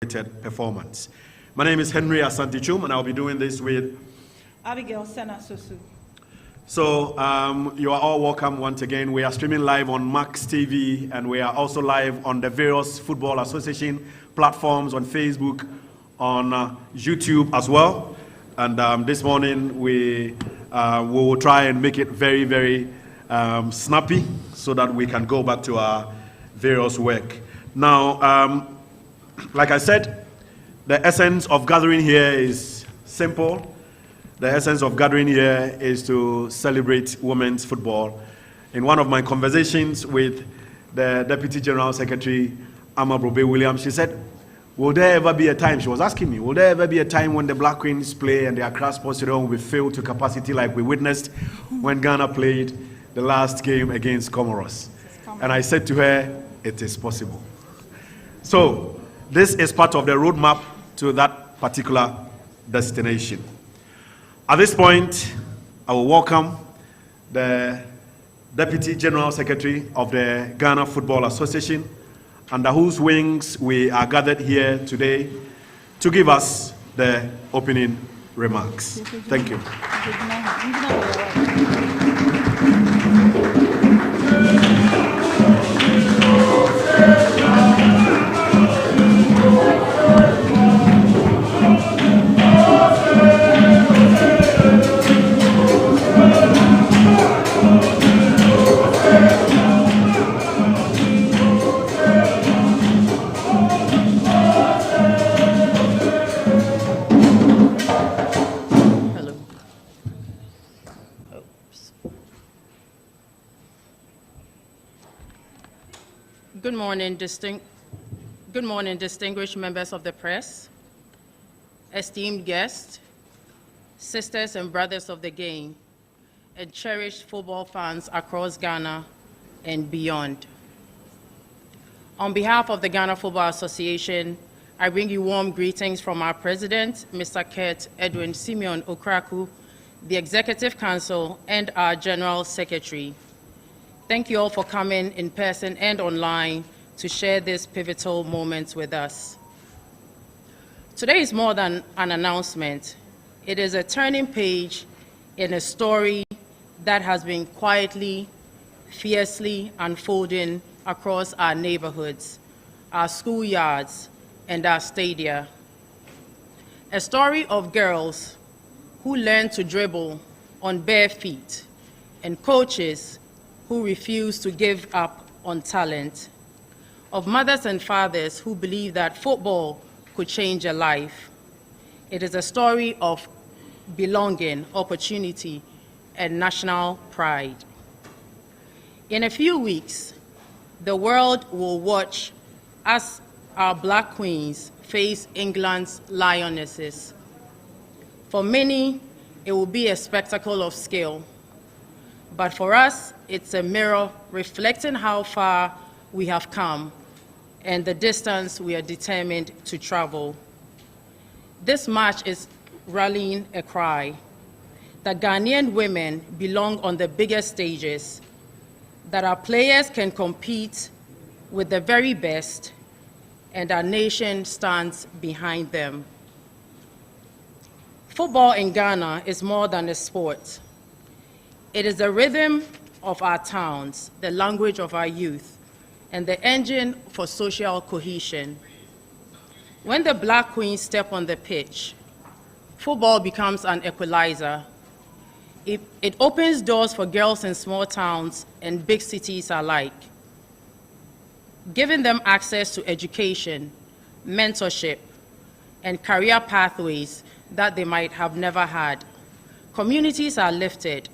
performance. My name is Henry Asantichum, and I'll be doing this with Abigail Sena Sosu. So you are all welcome once again. We are streaming live on Max TV, and we are also live on the various Football Association platforms on Facebook, on YouTube as well. And this morning we will try and make it very, very snappy so that we can go back to our various work. Now, like I said, the essence of gathering here is simple. The essence of gathering here is to celebrate women's football. In one of my conversations with the Deputy General Secretary, Amma Brobe Williams, she said, will there ever be a time, she was asking me, will there ever be a time when the Black Queens play and the Accra Sports Stadium will be filled to capacity like we witnessed when Ghana played the last game against Comoros? And I said to her, it is possible. So, this is part of the roadmap to that particular destination. At this point, I will welcome the Deputy General Secretary of the Ghana Football Association, under whose wings we are gathered here today to give us the opening remarks. Thank you. Good morning, distinguished members of the press, esteemed guests, sisters and brothers of the game, and cherished football fans across Ghana and beyond. On behalf of the Ghana Football Association, I bring you warm greetings from our president, Mr. Kurt Edwin Simeon Okraku, the Executive Council, and our General Secretary. Thank you all for coming in person and online to share this pivotal moment with us. Today is more than an announcement. It is a turning page in a story that has been quietly, fiercely unfolding across our neighborhoods, our schoolyards, and our stadia. A story of girls who learn to dribble on bare feet and coaches who refuse to give up on talent, of mothers and fathers who believe that football could change a life. It is a story of belonging, opportunity, and national pride. In a few weeks, the world will watch as our Black Queens face England's Lionesses. For many, it will be a spectacle of skill. But for us, it's a mirror reflecting how far we have come and the distance we are determined to travel. This march is rallying a cry that Ghanaian women belong on the biggest stages, that our players can compete with the very best, and our nation stands behind them. Football in Ghana is more than a sport. It is the rhythm of our towns, the language of our youth, and the engine for social cohesion. When the Black Queens step on the pitch, football becomes an equalizer. It opens doors for girls in small towns and big cities alike, giving them access to education, mentorship, and career pathways that they might have never had. Communities are lifted.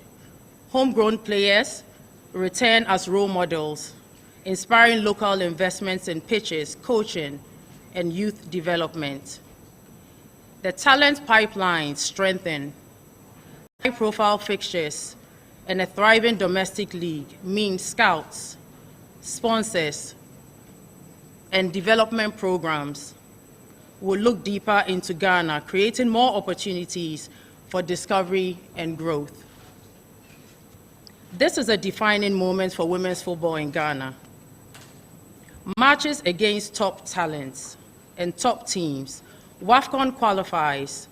Homegrown players return as role models, inspiring local investments in pitches, coaching, and youth development. The talent pipeline strengthened. High-profile fixtures and a thriving domestic league mean scouts, sponsors, and development programs will look deeper into Ghana, creating more opportunities for discovery and growth. This is a defining moment for women's football in Ghana. Marches against top talents, and top teams, WAFCON qualifies,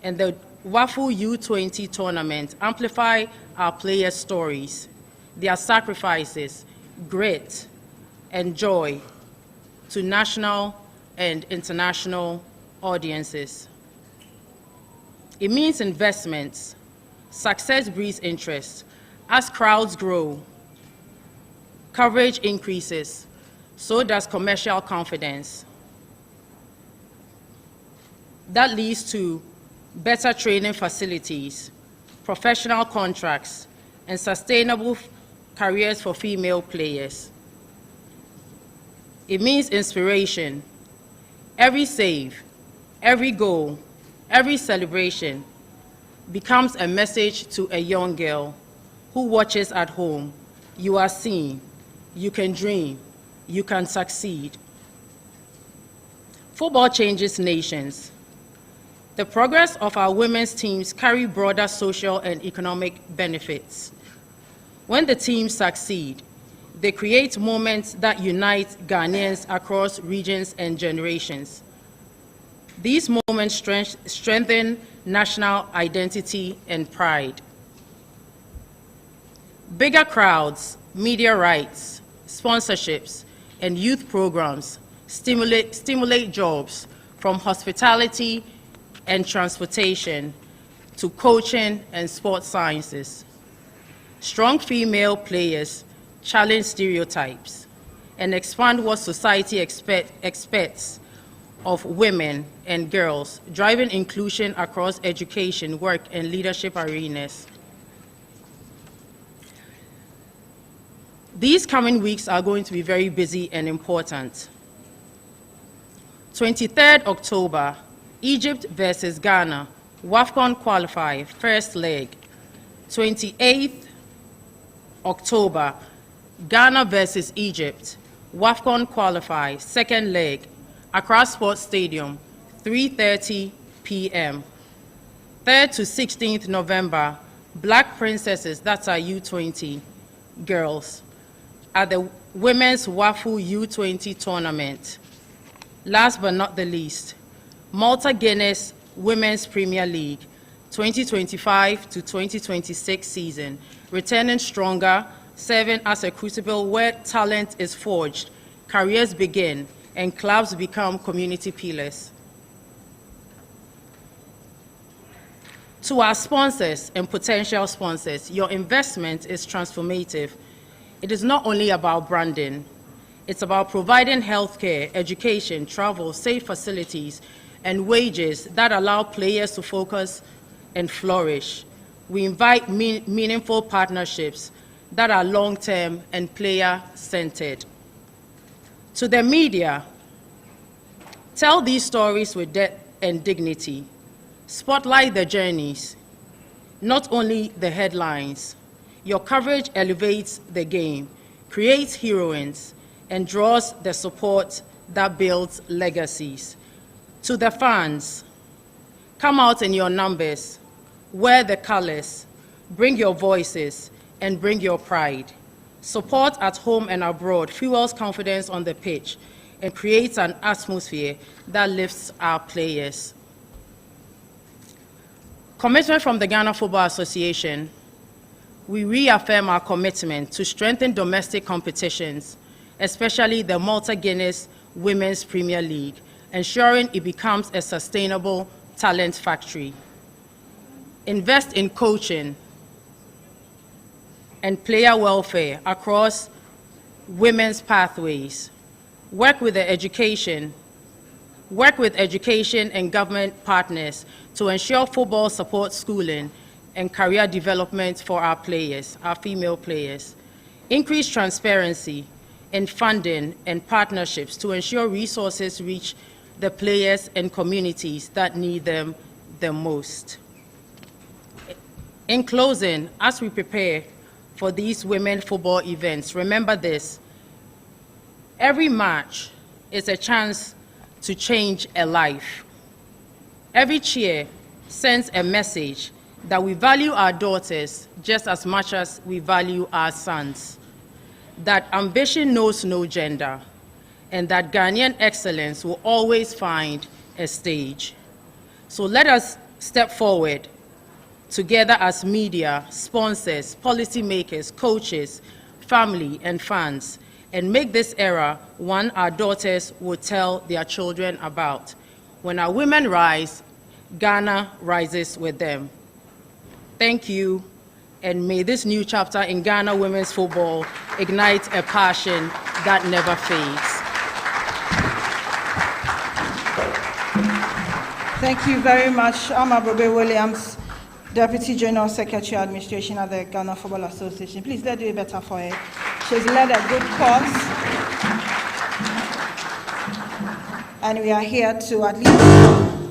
and the WAFU U20 tournament amplify our players' stories, their sacrifices, grit, and joy to national and international audiences. It means investments. Success breeds interest. As crowds grow, coverage increases, so does commercial confidence. That leads to better training facilities, professional contracts, and sustainable careers for female players. It means inspiration. Every save, every goal, every celebration becomes a message to a young girl who watches at home. You are seen, you can dream, you can succeed. Football changes nations. The progress of our women's teams carry broader social and economic benefits. When the teams succeed, they create moments that unite Ghanaians across regions and generations. These moments strengthen national identity and pride. Bigger crowds, media rights, sponsorships, and youth programs stimulate jobs from hospitality and transportation to coaching and sports sciences. Strong female players challenge stereotypes and expand what society expects of women and girls, driving inclusion across education, work, and leadership arenas. These coming weeks are going to be very busy and important. 23rd October, Egypt versus Ghana, WAFCON qualify, first leg. 28th October, Ghana versus Egypt, WAFCON qualify, second leg, Accra Sports Stadium, 3:30 p.m. 3rd to 16th November, Black Princesses, that's our U20 girls, at the Women's WAFU U20 tournament. Last but not the least, Malta Guinness Women's Premier League, 2025 to 2026 season, returning stronger, serving as a crucible where talent is forged, careers begin, and clubs become community pillars. To our sponsors and potential sponsors, your investment is transformative. It is not only about branding, it's about providing healthcare, education, travel, safe facilities, and wages that allow players to focus and flourish. We invite meaningful partnerships that are long-term and player-centered. To the media, tell these stories with depth and dignity. Spotlight the journeys, not only the headlines. Your coverage elevates the game, creates heroines, and draws the support that builds legacies. To the fans, come out in your numbers, wear the colors, bring your voices, and bring your pride. Support at home and abroad fuels confidence on the pitch and creates an atmosphere that lifts our players. Commitment from the Ghana Football Association. We reaffirm our commitment to strengthen domestic competitions, especially the Malta Guinness Women's Premier League, ensuring it becomes a sustainable talent factory. Invest in coaching and player welfare across women's pathways. Work with education and government partners to ensure football supports schooling and career development for our players, our female players. Increase transparency in funding and partnerships to ensure resources reach the players and communities that need them the most. In closing, as we prepare for these women football events, remember this: every match is a chance to change a life. Every cheer sends a message that we value our daughters just as much as we value our sons, that ambition knows no gender, and that Ghanaian excellence will always find a stage. So let us step forward together as media, sponsors, policymakers, coaches, family, and fans, and make this era one our daughters will tell their children about. When our women rise, Ghana rises with them. Thank you, and may this new chapter in Ghana women's football ignite a passion that never fades. Thank you very much, Amarobe Williams, Deputy General Secretary Administration at the Ghana Football Association. Please, let's do it better for her. She's led a good cause, and we are here to at least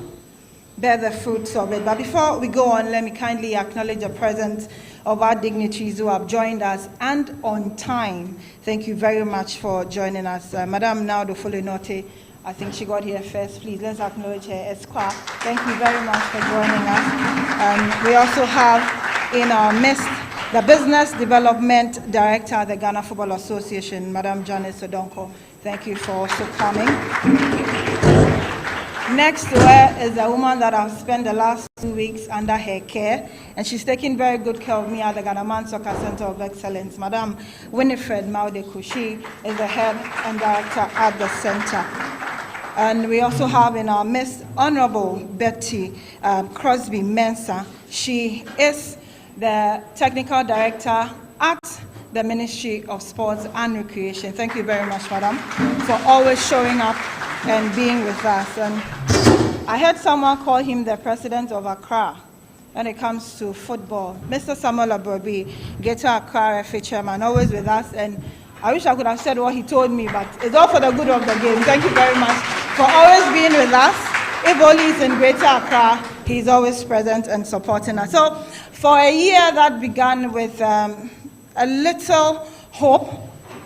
bear the fruits of it. But before we go on, let me kindly acknowledge the presence of our dignitaries who have joined us, and on time. Thank you very much for joining us. Madame Naudo Folenote, I think she got here first. Please, let's acknowledge her. Esquire, thank you very much for joining us. We also have in our midst the Business Development Director at the Ghana Football Association, Madame Janice Odonko. Thank you for also coming. Next to her is a woman that I've spent the last 2 weeks under her care, and she's taking very good care of me at the Ghana Man Soccer Center of Excellence. Madame Winifred Maudeku, she is the head and director at the center. And we also have in our midst Honorable Betty Crosby Mensah. She is the technical director at the Ministry of Sports and Recreation. Thank you very much, Madam, for always showing up and being with us. And I heard someone call him the president of Accra when it comes to football. Mr. Samuel Abrobi, Greater Accra FA chairman, always with us. And I wish I could have said what he told me, but it's all for the good of the game. Thank you very much for always being with us. If only he's in Greater Accra, he's always present and supporting us. So for a year that began with a little hope,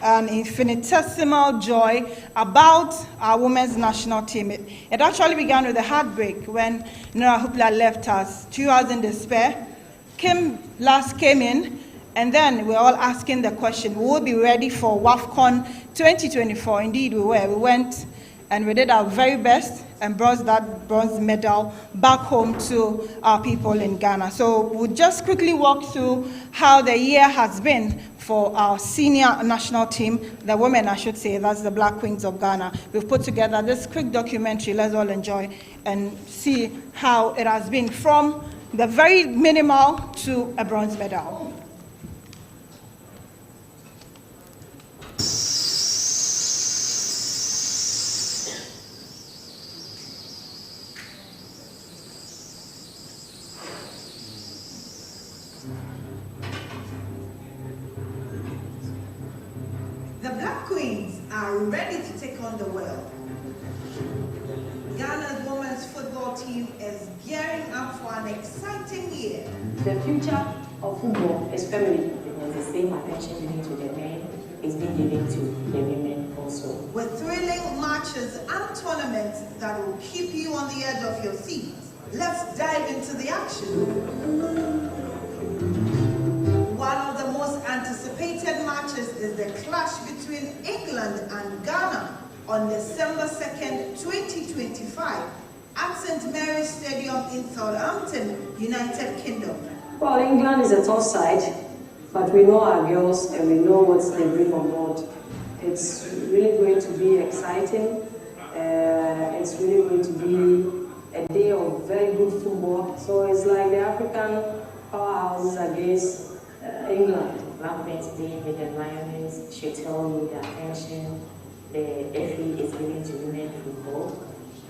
an infinitesimal joy about our women's national team. It actually began with a heartbreak when Nora Hupla left us. 2 hours in despair. Kim last came in, and then we're all asking the question, will we be ready for WAFCON 2024? Indeed, we were. We went and we did our very best and brought that bronze medal back home to our people in Ghana. So we'll just quickly walk through how the year has been for our senior national team, the women I should say, that's the Black Queens of Ghana. We've put together this quick documentary, let's all enjoy and see how it has been from the very minimal to a bronze medal. The Black Queens are ready to take on the world. Ghana's women's football team is gearing up for an exciting year. The future of football is feminine because the same attention given to the men is being given to the women also. With thrilling matches and tournaments that will keep you on the edge of your seat, let's dive into the action. One of the most anticipated matches is the clash between England and Ghana on December 2nd, 2025 at St. Mary's Stadium in Southampton, United Kingdom. Well, England is a tough side, but we know our girls and we know what they bring on board. It's really going to be exciting. It's really going to be a day of very good football. So it's like the African powerhouses against England. Black Men's Day with the Lionesses should tell you the attention the FA is giving to women football.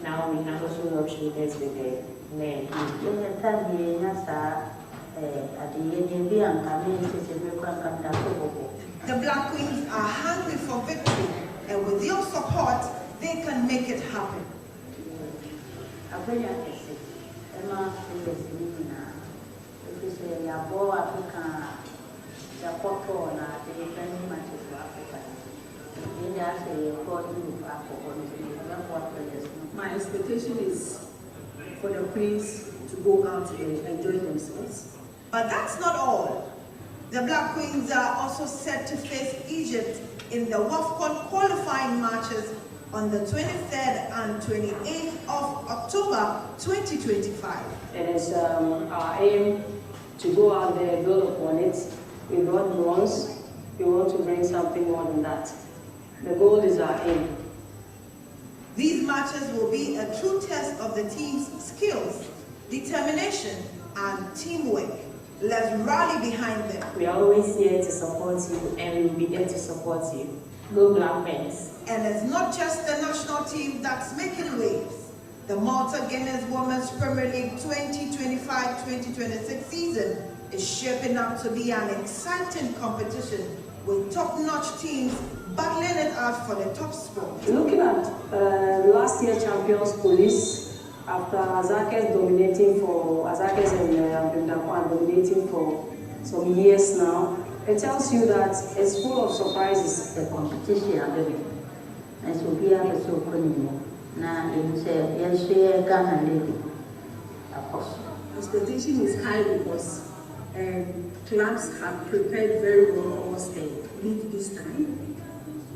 Now we can also rub shoulders with the men. The Black Queens are hungry for victory, and with your support, they can make it happen. My expectation is for the Queens to go out and enjoy themselves. But that's not all. The Black Queens are also set to face Egypt in the WAFCON qualifying matches on the 23rd and 28th of October 2025. It is our aim to go out there, build upon it. We got bronze. We want to bring something more than that. The goal is our aim. These matches will be a true test of the team's skills, determination, and teamwork. Let's rally behind them. We are always here to support you, and we will be there to support you. Go Black Pens. And it's not just the national team that's making waves. The Malta Guinness Women's Premier League 2025-2026 season is shaping up to be an exciting competition with top-notch teams battling it out for the top spot. Looking at last year champions Police, after Azakes and Bindakwan dominating for some years now, it tells you that it's full of surprises. The competition and so we are so confident. Now they say yes, Ghana lady. Expectation is high because clubs have prepared very well for us the league this time.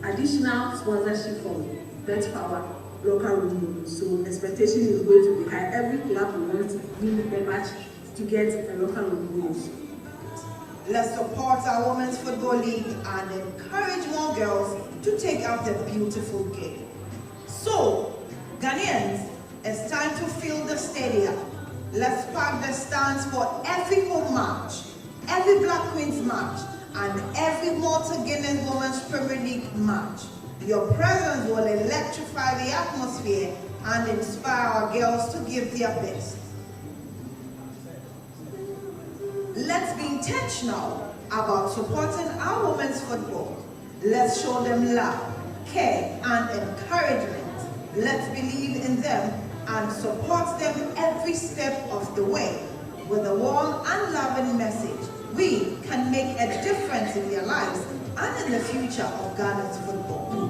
Additional sponsorship from Bet Power local room, so expectation is going to be high. Every club wants to win the match to get a local room. Let's support our Women's Football League and encourage more girls to take out the beautiful game. So, Ghanaians, it's time to fill the stadium. Let's pack the stands for every home match, every Black Queens match, and every Malta Guinness Women's Premier League match. Your presence will electrify the atmosphere and inspire our girls to give their best. Let's be intentional about supporting our women's football. Let's show them love, care, and encouragement. Let's believe in them and support them every step of the way with a warm and loving message. We can make a difference in their lives and in the future of Ghana's football.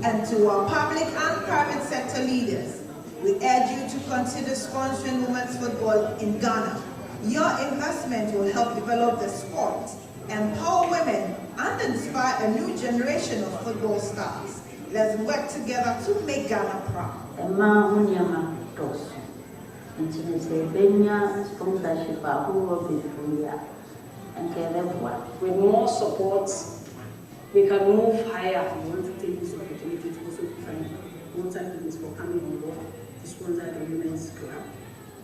And to our public and private sector leaders, we urge you to consider sponsoring women's football in Ghana. Your investment will help develop the sport, empower women, and inspire a new generation of football stars. Let's work together to make Ghana proud. With more support, we can move higher. We want to take this opportunity to also thank Malta Guinness for coming on board to sponsor the women's club.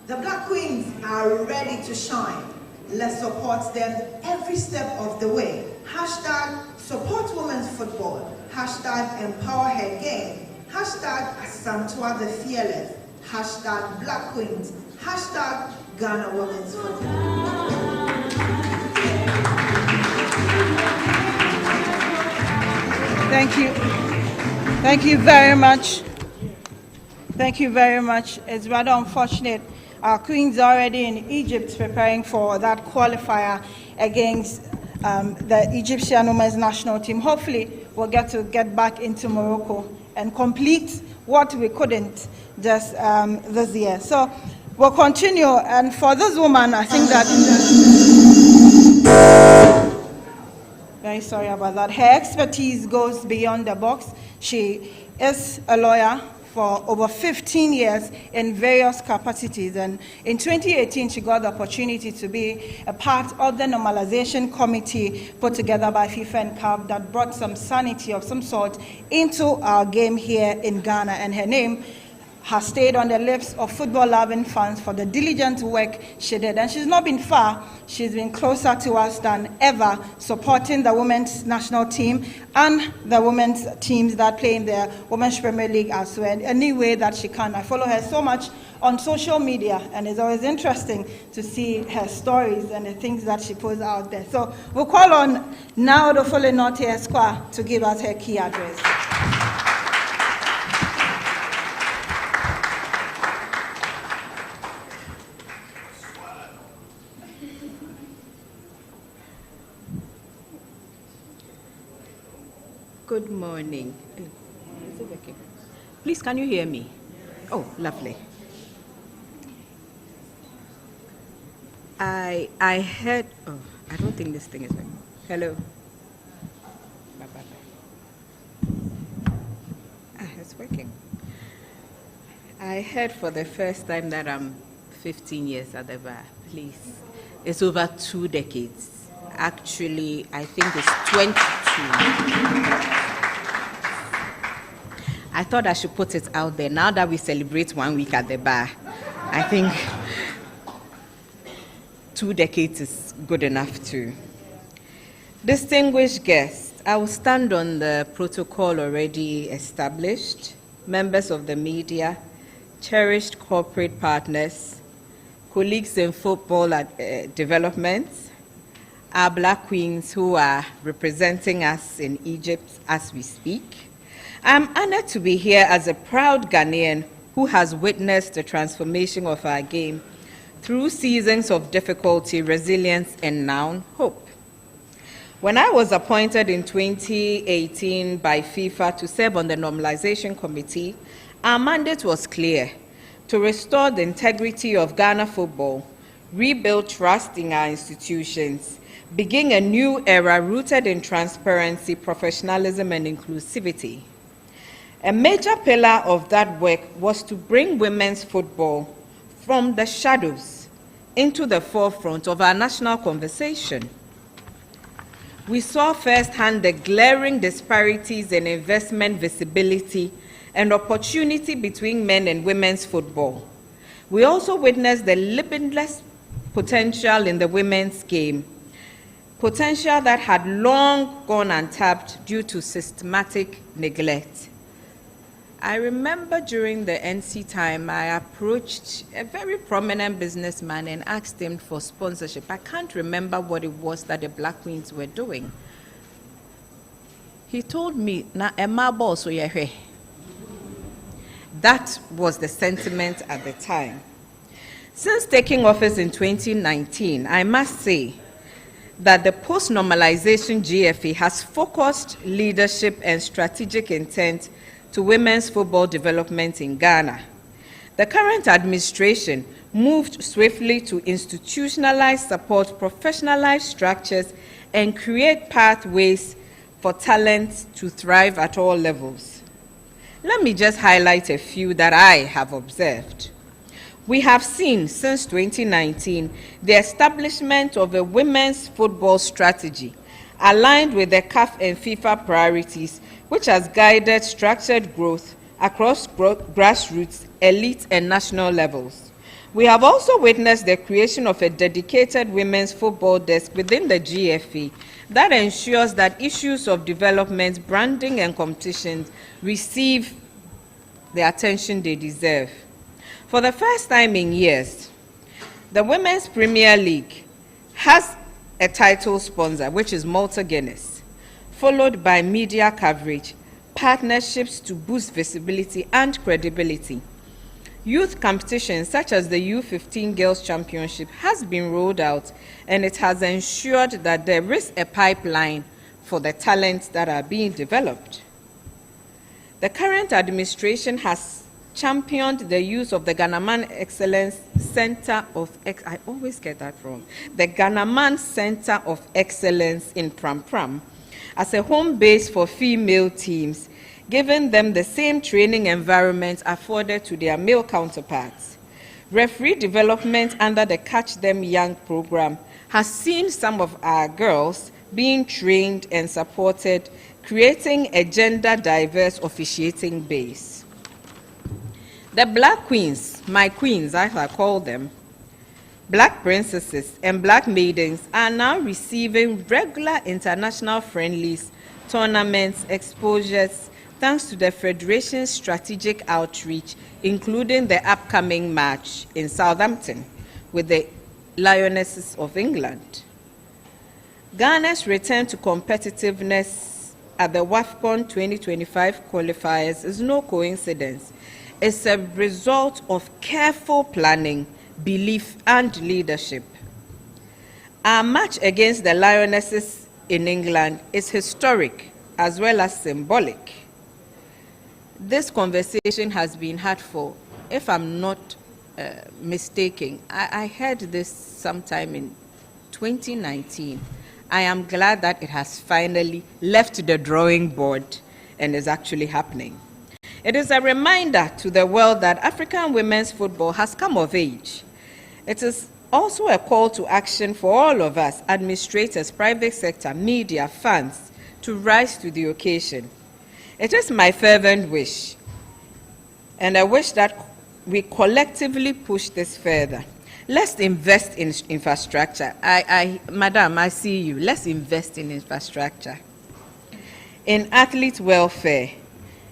The Black Queens are ready to shine. Let's support them every step of the way. Hashtag support women's football. Hashtag empower her game. Hashtag Asantwa the fearless. Hashtag Black Queens. Hashtag Ghana women's football. Thank you. Thank you very much. Thank you very much. It's rather unfortunate. Our Queens are already in Egypt preparing for that qualifier against the Egyptian women's national team. Hopefully, we'll get back into Morocco and complete what we couldn't just this year. So we'll continue. And for this woman, I think that... Very sorry about that. Her expertise goes beyond the box. She is a lawyer for over 15 years in various capacities. And in 2018, she got the opportunity to be a part of the normalization committee put together by FIFA and CAF that brought some sanity of some sort into our game here in Ghana. And her name has stayed on the lips of football-loving fans for the diligent work she did. And she's not been far. She's been closer to us than ever, supporting the women's national team and the women's teams that play in the Women's Premier League as well, in any way that she can. I follow her so much on social media, and it's always interesting to see her stories and the things that she puts out there. So we'll call on now the Folenote Esquire to give us her key address. Good morning. Is it working? Please, can you hear me? Oh, lovely. I heard, oh, I don't think this thing is working. Hello. Bye. it's working. I heard for the first time that I'm 15 years at the bar. Please. It's over 2 decades. Actually, I think it's 22. I thought I should put it out there. Now that we celebrate 1 week at the bar, I think 2 decades is good enough too. Distinguished guests, I will stand on the protocol already established, members of the media, cherished corporate partners, colleagues in football development, our Black queens who are representing us in Egypt as we speak. I'm honored to be here as a proud Ghanaian who has witnessed the transformation of our game through seasons of difficulty, resilience, and now hope. When I was appointed in 2018 by FIFA to serve on the Normalization Committee, our mandate was clear: to restore the integrity of Ghana football, rebuild trust in our institutions, begin a new era rooted in transparency, professionalism, and inclusivity. A major pillar of that work was to bring women's football from the shadows into the forefront of our national conversation. We saw firsthand the glaring disparities in investment visibility and opportunity between men and women's football. We also witnessed the limitless potential in the women's game, potential that had long gone untapped due to systematic neglect. I remember during the NC time, I approached a very prominent businessman and asked him for sponsorship. I can't remember what it was that the Black Queens were doing. He told me, "Na Emma boss oyehe." That was the sentiment at the time. Since taking office in 2019, I must say that the post-normalization GFA has focused leadership and strategic intent to women's football development in Ghana. The current administration moved swiftly to institutionalize support, professionalize structures, and create pathways for talent to thrive at all levels. Let me just highlight a few that I have observed. We have seen since 2019 the establishment of a women's football strategy aligned with the CAF and FIFA priorities, which has guided structured growth across grassroots, elite, and national levels. We have also witnessed the creation of a dedicated women's football desk within the GFA that ensures that issues of development, branding, and competition receive the attention they deserve. For the first time in years, the Women's Premier League has a title sponsor, which is Malta Guinness, followed by media coverage, partnerships to boost visibility and credibility. Youth competitions such as the U15 Girls Championship has been rolled out, and it has ensured that there is a pipeline for the talents that are being developed. The current administration has championed the use of the Ghanaman Excellence Center of I always get that wrong. The Ghanaman Center of Excellence in Pram Pram as a home base for female teams, giving them the same training environment afforded to their male counterparts. Referee development under the Catch Them Young program has seen some of our girls being trained and supported, creating a gender-diverse officiating base. The Black Queens, my queens as I call them, Black Princesses and Black Maidens are now receiving regular international friendlies, tournaments, exposures, thanks to the Federation's strategic outreach, including the upcoming match in Southampton with the Lionesses of England. Ghana's return to competitiveness at the WAFCON 2025 qualifiers is no coincidence. It's a result of careful planning, belief, and leadership. Our match against the Lionesses in England is historic as well as symbolic. This conversation has been had for, if I'm not mistaken, I heard this sometime in 2019. I am glad that it has finally left the drawing board and is actually happening. It is a reminder to the world that African women's football has come of age. It is also a call to action for all of us, administrators, private sector, media, fans, to rise to the occasion. It is my fervent wish, and I wish that we collectively push this further. Let's invest in infrastructure. Madam, I see you. Let's invest in infrastructure, in athlete welfare,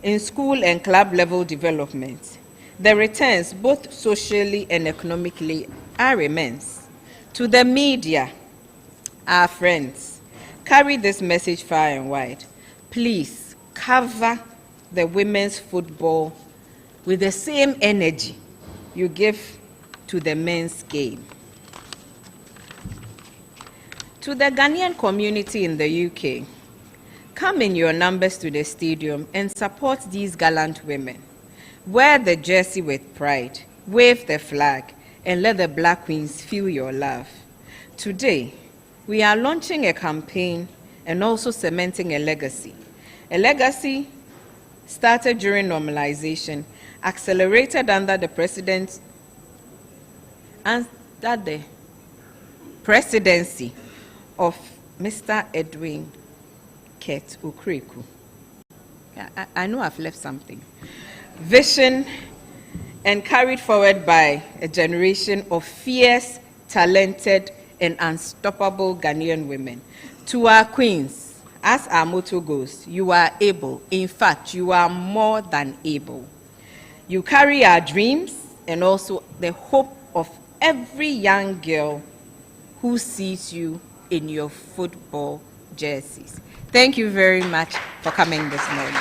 in school and club level development. The returns, both socially and economically, are immense. To the media, our friends, carry this message far and wide. Please cover the women's football with the same energy you give to the men's game. To the Ghanaian community in the UK, come in your numbers to the stadium and support these gallant women. Wear the jersey with pride, wave the flag, and let the Black Queens feel your love. Today, we are launching a campaign and also cementing a legacy. A legacy started during normalization, accelerated under the presidency of Mr. Edwin Ket Ukriku. I know I've left something. Vision and carried forward by a generation of fierce, talented, and unstoppable Ghanaian women. To our queens, as our motto goes, you are able. In fact, you are more than able. You carry our dreams and also the hope of every young girl who sees you in your football jerseys. Thank you very much for coming this morning.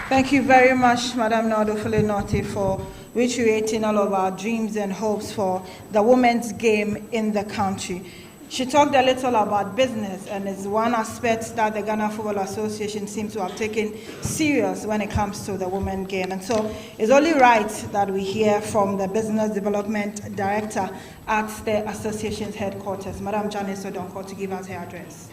Thank you very much, Madam Nodofule Noti, for reiterating all of our dreams and hopes for the women's game in the country. She talked a little about business, and it's one aspect that the Ghana Football Association seems to have taken serious when it comes to the women's game. And so it's only right that we hear from the Business Development Director at the association's headquarters, Madam Janice Odonko, to give us her address.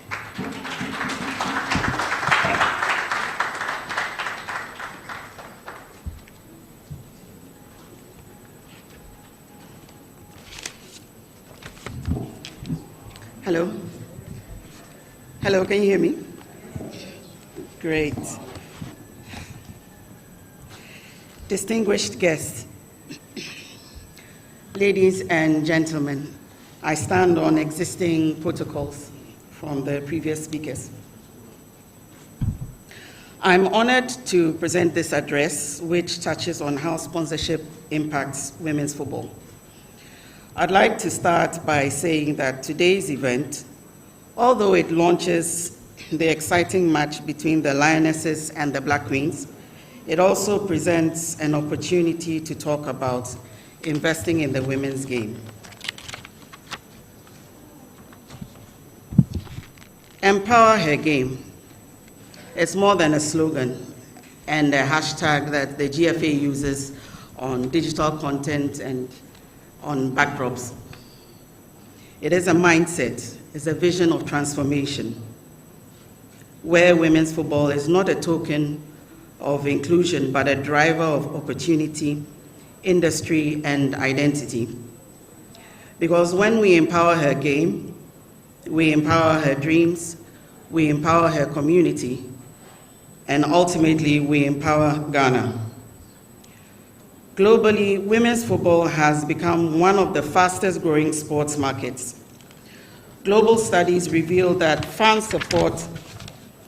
Hello? Hello, can you hear me? Great. Distinguished guests, ladies and gentlemen, I stand on existing protocols from the previous speakers. I'm honored to present this address, which touches on how sponsorship impacts women's football. I'd like to start by saying that today's event, although it launches the exciting match between the Lionesses and the Black Queens, it also presents an opportunity to talk about investing in the women's game. Empower her game. It's more than a slogan and a hashtag that the GFA uses on digital content and on backdrops. It is a mindset, it's a vision of transformation, where women's football is not a token of inclusion, but a driver of opportunity, industry, and identity. Because when we empower her game, we empower her dreams, we empower her community, and ultimately we empower Ghana. Globally, women's football has become one of the fastest growing sports markets. Global studies reveal that fan support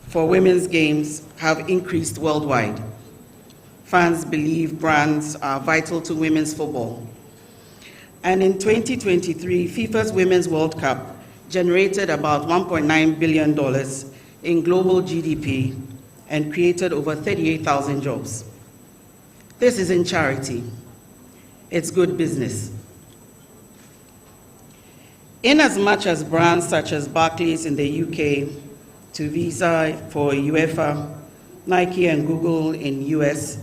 for women's games have increased worldwide. Fans believe brands are vital to women's football. And in 2023, FIFA's Women's World Cup generated about $1.9 billion in global GDP and created over 38,000 jobs. This isn't charity, it's good business. In as much as brands such as Barclays in the UK, to Visa for UEFA, Nike and Google in US,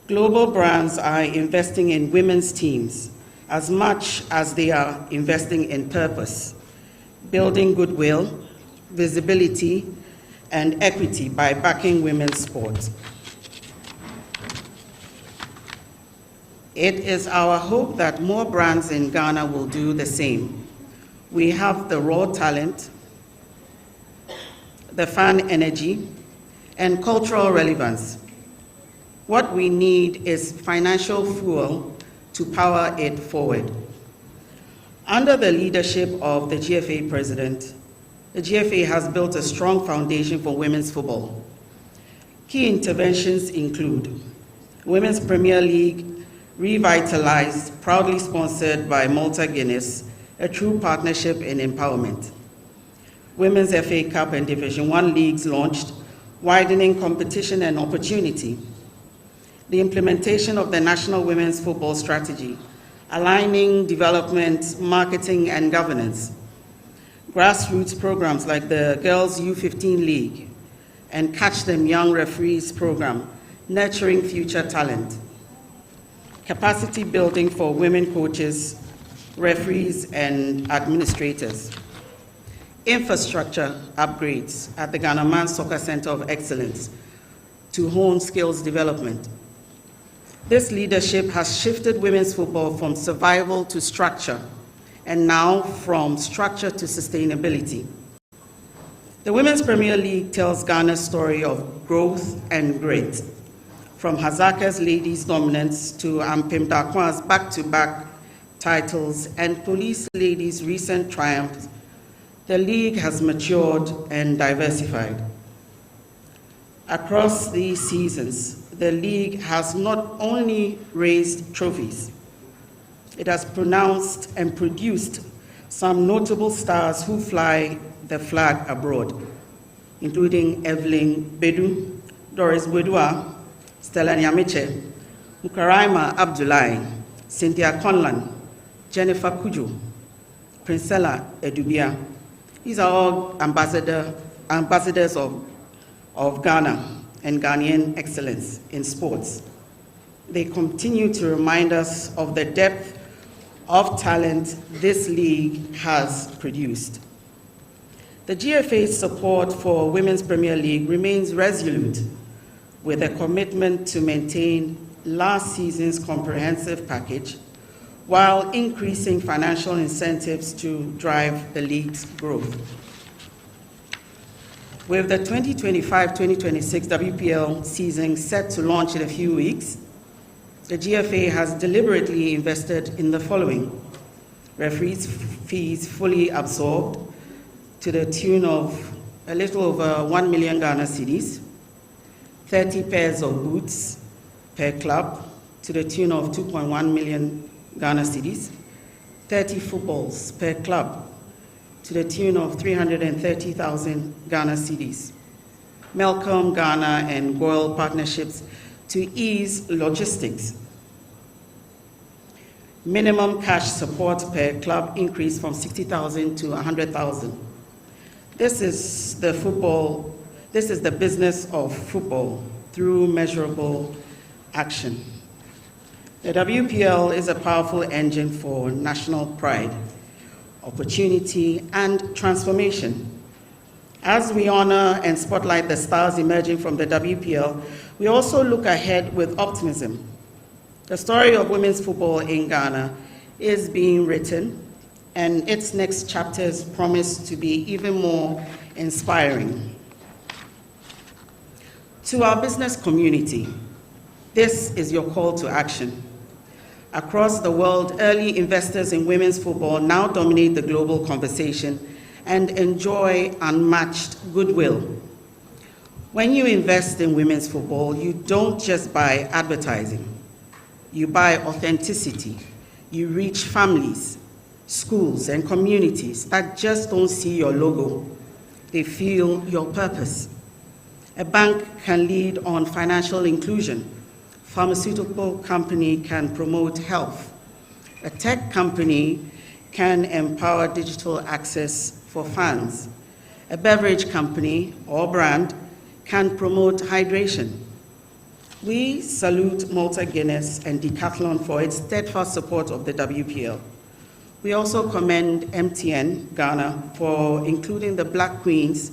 global brands are investing in women's teams as much as they are investing in purpose, building goodwill, visibility, and equity by backing women's sport. It is our hope that more brands in Ghana will do the same. We have the raw talent, the fan energy, and cultural relevance. What we need is financial fuel to power it forward. Under the leadership of the GFA president, the GFA has built a strong foundation for women's football. Key interventions include Women's Premier League, revitalized, proudly sponsored by Malta Guinness, a true partnership in empowerment. Women's FA Cup and Division 1 leagues launched, widening competition and opportunity. The implementation of the National Women's Football Strategy, aligning development, marketing, and governance. Grassroots programs like the Girls U15 League and Catch Them Young Referees program, nurturing future talent. Capacity building for women coaches, referees, and administrators. Infrastructure upgrades at the Ghana Men's Soccer Center of Excellence to hone skills development. This leadership has shifted women's football from survival to structure, and now from structure to sustainability. The Women's Premier League tells Ghana's story of growth and grit, from Hazaka's ladies' dominance to Ampem Dakwa's back-to-back titles and Police ladies' recent triumphs. The league has matured and diversified. Across these seasons, the league has not only raised trophies, it has pronounced and produced some notable stars who fly the flag abroad, including Evelyn Bedu, Doris Wedua, Stella Nyamiche, Mukaraima Abdullahi, Cynthia Conlan, Jennifer Kujo, Princella Edubia. These are all ambassadors of Ghana and Ghanaian excellence in sports. They continue to remind us of the depth of talent this league has produced. The GFA's support for Women's Premier League remains resolute, with a commitment to maintain last season's comprehensive package while increasing financial incentives to drive the league's growth. With the 2025-2026 WPL season set to launch in a few weeks, the GFA has deliberately invested in the following: referees' fees fully absorbed to the tune of a little over 1 million Ghana cedis, 30 pairs of boots per club to the tune of 2.1 million Ghana cedis, 30 footballs per club to the tune of 330,000 Ghana cedis. Melcom Ghana and Goyle partnerships to ease logistics. Minimum cash support per club increased from 60,000 to 100,000. This is the business of football through measurable action. The WPL is a powerful engine for national pride, opportunity, and transformation. As we honor and spotlight the stars emerging from the WPL, we also look ahead with optimism. The story of women's football in Ghana is being written, and its next chapters promise to be even more inspiring. To our business community, this is your call to action. Across the world, early investors in women's football now dominate the global conversation and enjoy unmatched goodwill. When you invest in women's football, you don't just buy advertising. You buy authenticity. You reach families, schools, and communities that just don't see your logo. They feel your purpose. A bank can lead on financial inclusion. Pharmaceutical company can promote health. A tech company can empower digital access for fans. A beverage company or brand can promote hydration. We salute Malta Guinness and Decathlon for its steadfast support of the WPL. We also commend MTN Ghana for including the Black Queens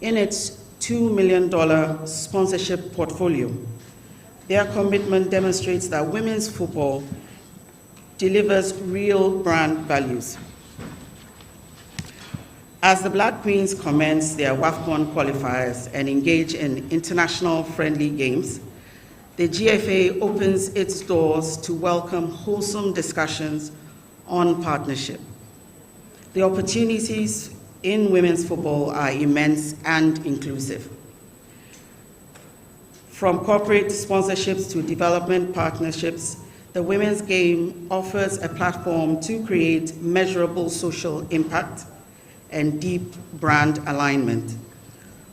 in its $2 million sponsorship portfolio. Their commitment demonstrates that women's football delivers real brand values. As the Black Queens commence their WAFCON qualifiers and engage in international friendly games, the GFA opens its doors to welcome wholesome discussions on partnership. The opportunities in women's football are immense and inclusive. From corporate sponsorships to development partnerships, the women's game offers a platform to create measurable social impact and deep brand alignment.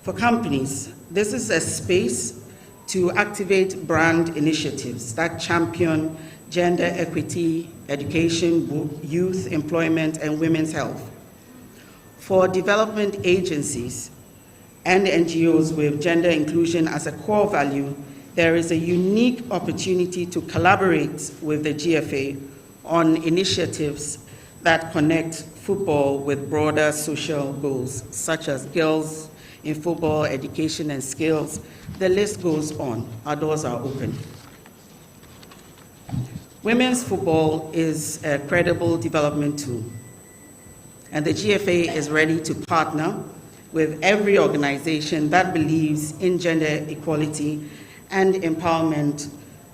For companies, this is a space to activate brand initiatives that champion gender equity, education, youth employment, and women's health. For development agencies and NGOs with gender inclusion as a core value, there is a unique opportunity to collaborate with the GFA on initiatives that connect football with broader social goals, such as girls in football, education, and skills. The list goes on. Our doors are open. Women's football is a credible development tool, and the GFA is ready to partner with every organization that believes in gender equality and empowerment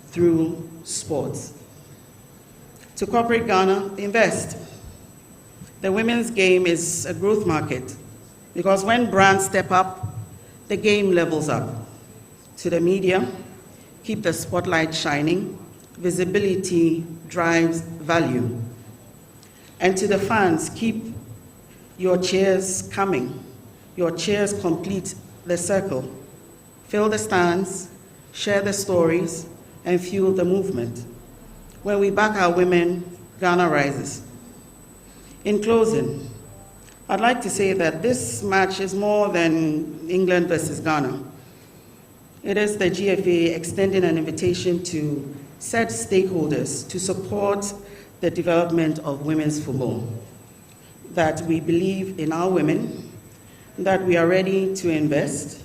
through sports. To corporate Ghana, invest. The women's game is a growth market because when brands step up, the game levels up. To the media, keep the spotlight shining. Visibility drives value. And to the fans, keep your cheers coming. Your cheers complete the circle. Fill the stands, share the stories, and fuel the movement. When we back our women, Ghana rises. In closing, I'd like to say that this match is more than England versus Ghana. It is the GFA extending an invitation to set stakeholders to support the development of women's football, that we believe in our women, that we are ready to invest,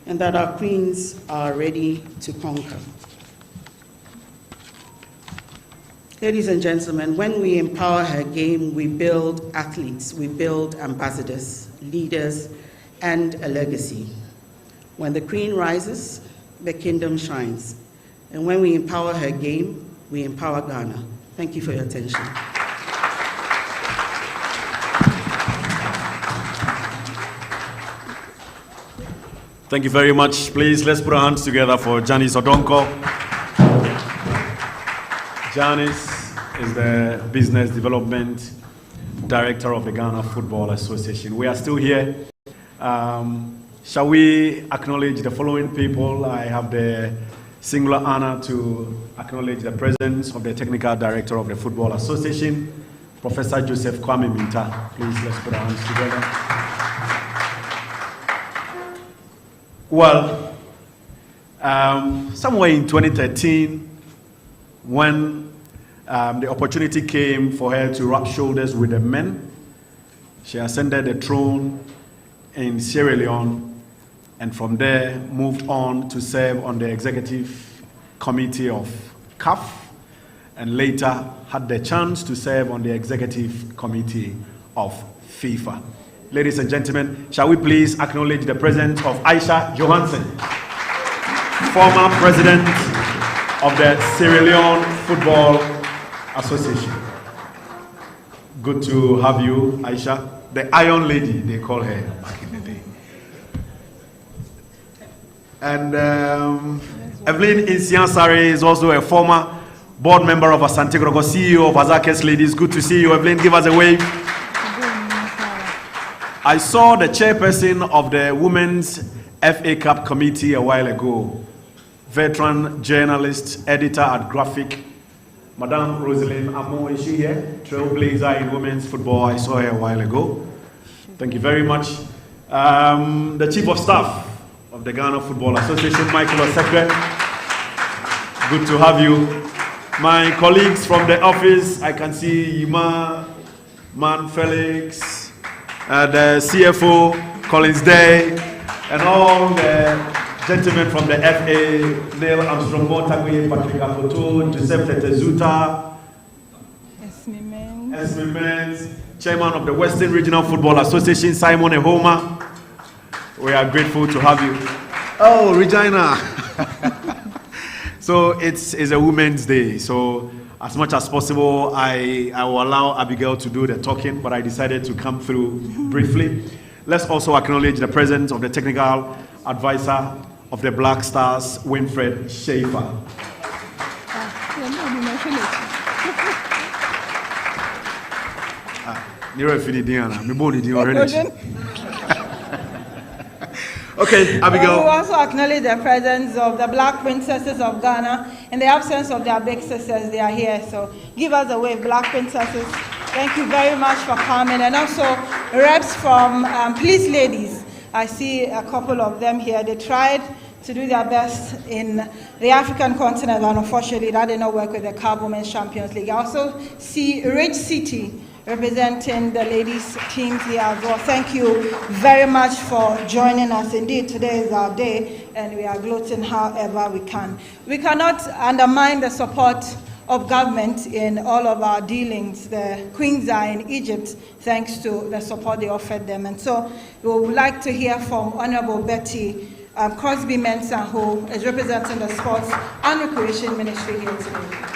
and that our queens are ready to conquer. Ladies and gentlemen, when we empower her game, we build athletes, we build ambassadors, leaders, and a legacy. When the queen rises, the kingdom shines. And when we empower her game, we empower Ghana. Thank you for your attention. Thank you very much. Please, let's put our hands together for Janice Odonko. Janice is the Business Development Director of the Ghana Football Association. We are still here. Shall we acknowledge the following people? I have the singular honor to acknowledge the presence of the Technical Director of the Football Association, Professor Joseph Kwame Minta. Please, let's put our hands together. Well, somewhere in 2013, when the opportunity came for her to rub shoulders with the men, she ascended the throne in Sierra Leone, and from there moved on to serve on the executive committee of CAF, and later had the chance to serve on the executive committee of FIFA. Ladies and gentlemen, shall we please acknowledge the presence of Aisha Johansson, former president of the Sierra Leone Football Association. Good to have you, Aisha. The Iron Lady, they call her back in the day. And Evelyn Insiansare is also a former board member of Asante Kotoko, CEO of Azakes Ladies. Good to see you, Evelyn. Give us a wave. I saw the chairperson of the Women's FA Cup Committee a while ago, veteran journalist, editor at Graphic, Madame Rosalind Amo. Is she here? Trailblazer in women's football. I saw her a while ago. Thank you very much. The Chief of Staff of the Ghana Football Association, Michael Osekwe. Good to have you. My colleagues from the office, I can see Yima, Man Felix, the CFO, Collins Day, and all the gentlemen from the FA, Neil Armstrong, Motagwe, Patrick Apoto, Joseph Tetezuta, Esme Menz, Chairman of the Western Regional Football Association, Simon Ehoma. We are grateful to have you. Oh, Regina. So it's a Women's Day. So as much as possible, I will allow Abigail to do the talking, but I decided to come through briefly. Let's also acknowledge the presence of the technical advisor of the Black Stars, Winfred Schaefer. Okay, Abigail. We also acknowledge the presence of the Black Princesses of Ghana. In the absence of their big sisters, they are here. So give us a wave, Black Princesses. Thank you very much for coming. And also reps from Police Ladies. I see a couple of them here. They tried to do their best in the African continent, and unfortunately that did not work with the CAF Women's Champions League. I also see Rich City representing the ladies teams here as well. Thank you very much for joining us. Indeed, today is our day, and we are gloating however we can. We cannot undermine the support of government in all of our dealings. The Queens are in Egypt thanks to the support they offered them. And so we would like to hear from Honorable Betty Crosby Mensah, who is representing the Sports and Recreation Ministry here today.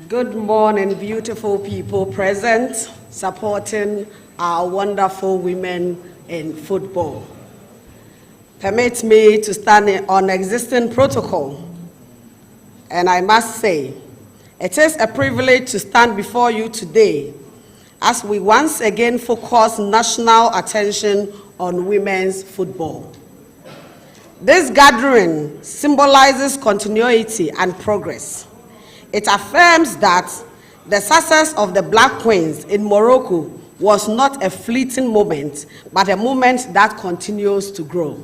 Good morning, beautiful people present, supporting our wonderful women in football. Permit me to stand on existing protocol. And I must say, it is a privilege to stand before you today as we once again focus national attention on women's football. This gathering symbolizes continuity and progress. It affirms that the success of the Black Queens in Morocco was not a fleeting moment, but a moment that continues to grow.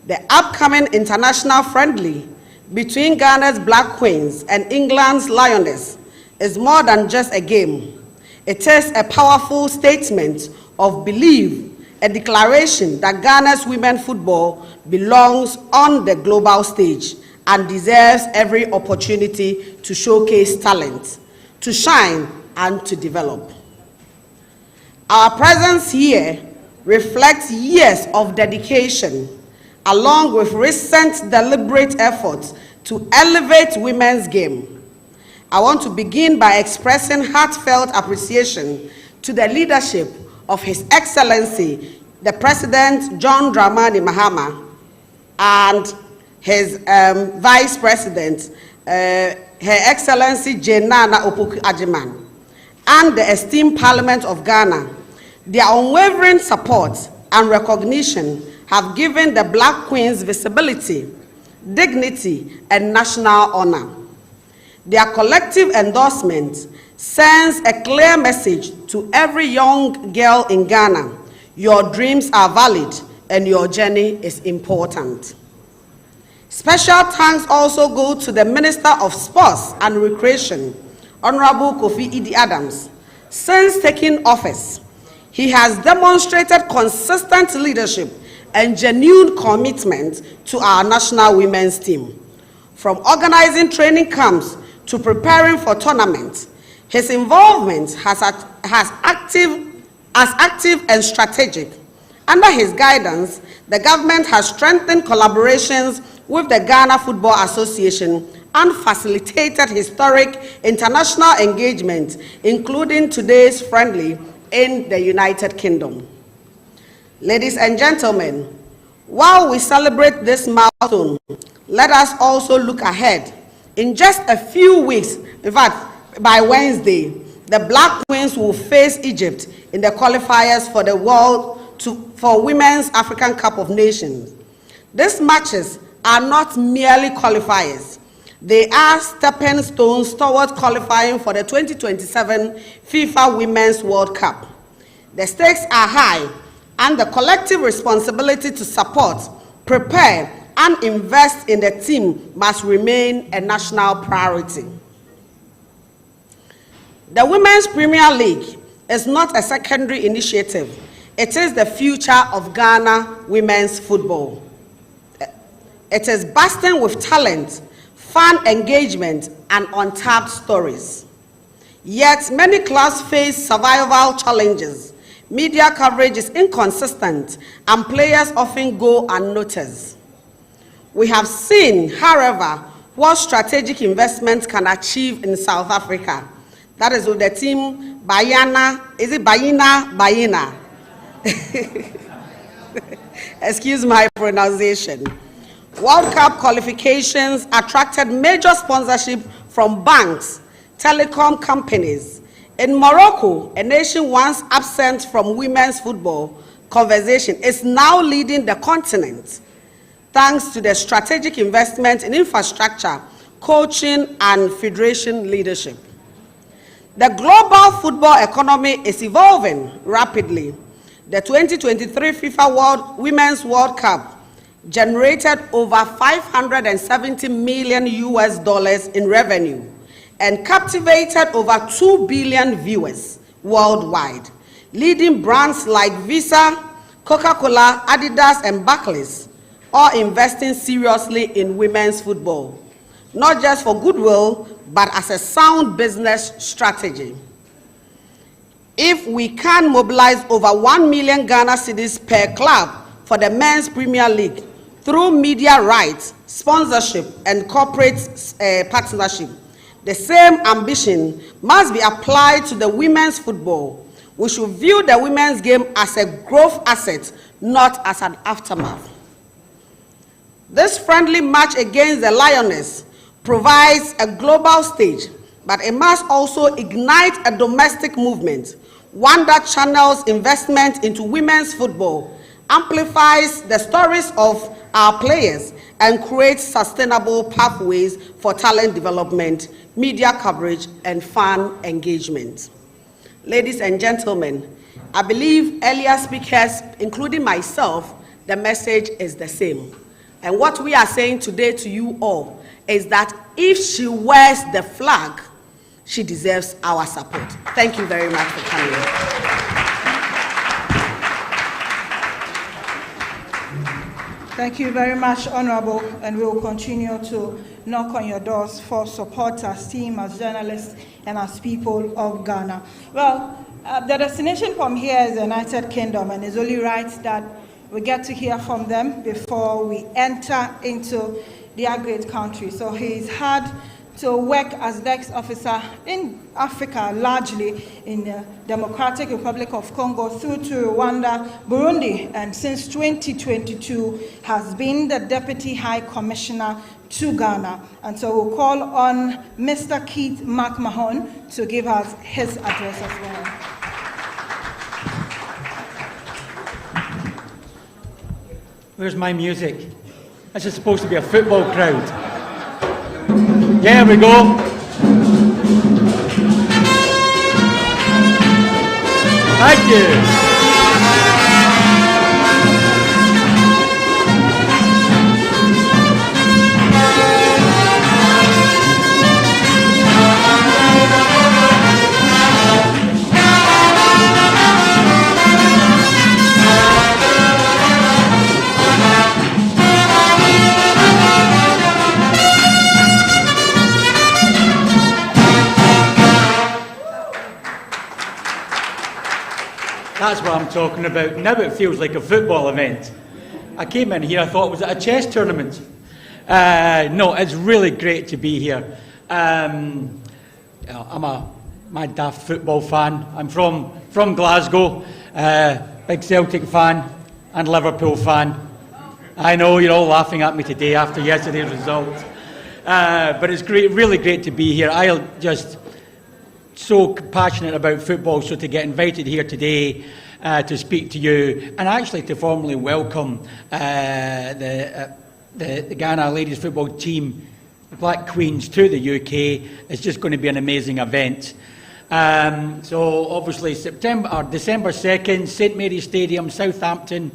The upcoming international friendly between Ghana's Black Queens and England's Lionesses is more than just a game. It is a powerful statement of belief, a declaration that Ghana's women's football belongs on the global stage and deserves every opportunity to showcase talent, to shine, and to develop. Our presence here reflects years of dedication, along with recent deliberate efforts to elevate women's game. I want to begin by expressing heartfelt appreciation to the leadership of His Excellency, the President John Dramani Mahama, and his Vice President, Her Excellency Jenana Opoku Ajiman, and the esteemed Parliament of Ghana. Their unwavering support and recognition have given the Black Queens visibility, dignity, and national honor. Their collective endorsement sends a clear message to every young girl in Ghana: your dreams are valid and your journey is important. Special thanks also go to the Minister of Sports and Recreation, Honorable Kofi Idi Adams. Since taking office, he has demonstrated consistent leadership and genuine commitment to our national women's team. From organizing training camps to preparing for tournaments, his involvement has active and strategic. Under his guidance, the government has strengthened collaborations with the Ghana Football Association and facilitated historic international engagement, including today's friendly in the United Kingdom. Ladies and gentlemen, while we celebrate this milestone, let us also look ahead. In just a few weeks, in fact, by Wednesday, the Black Queens will face Egypt in the qualifiers for the for Women's African Cup of Nations. These matches are not merely qualifiers. They are stepping stones towards qualifying for the 2027 FIFA Women's World Cup. The stakes are high, and the collective responsibility to support, prepare, and invest in the team must remain a national priority. The Women's Premier League is not a secondary initiative. It is the future of Ghana women's football. It is bursting with talent, fan engagement, and untapped stories. Yet many clubs face survival challenges. Media coverage is inconsistent, and players often go unnoticed. We have seen, however, what strategic investments can achieve in South Africa. That is with the team Bayana, is it Bayina? Excuse my pronunciation. World Cup qualifications attracted major sponsorship from banks, telecom companies. In Morocco, a nation once absent from women's football conversation is now leading the continent, thanks to the strategic investment in infrastructure, coaching, and federation leadership. The global football economy is evolving rapidly. The 2023 FIFA Women's World Cup generated over $570 million in revenue and captivated over 2 billion viewers worldwide, leading brands like Visa, Coca-Cola, Adidas, and Barclays all investing seriously in women's football, not just for goodwill, but as a sound business strategy. If we can mobilize over 1 million Ghana cedis per club for the Men's Premier League through media rights, sponsorship, and corporate partnership, the same ambition must be applied to the women's football. We should view the women's game as a growth asset, not as an aftermath. This friendly match against the Lionesses provides a global stage, but it must also ignite a domestic movement, one that channels investment into women's football, amplifies the stories of our players, and creates sustainable pathways for talent development, media coverage, and fan engagement. Ladies and gentlemen, I believe earlier speakers, including myself, the message is the same. And what we are saying today to you all is that if she wears the flag, she deserves our support. Thank you very much for coming. Thank you very much, Honorable, and we will continue to knock on your doors for support as team, as journalists, and as people of Ghana. Well, the destination from here is the United Kingdom, and it's only right that we get to hear from them before we enter into their great country. So he's had to work as desk officer in Africa, largely in the Democratic Republic of Congo, through to Rwanda, Burundi, and since 2022 has been the Deputy High Commissioner to Ghana. And so we'll call on Mr. Keith McMahon to give us his address as well. Where's my music? This is supposed to be a football crowd. There we go. Thank you. That's what I'm talking about. Now it feels like a football event. I came in here, I thought, was it a chess tournament? No, it's really great to be here. I'm a mad daft football fan. I'm from Glasgow, big Celtic fan and Liverpool fan. I know you're all laughing at me today after yesterday's result. But it's great, really great to be here. I'm just so passionate about football, so to get invited here today to speak to you and actually to formally welcome the Ghana ladies football team, the Black Queens, to the UK. It's just going to be an amazing event. So obviously December 2nd, St Mary's Stadium, Southampton.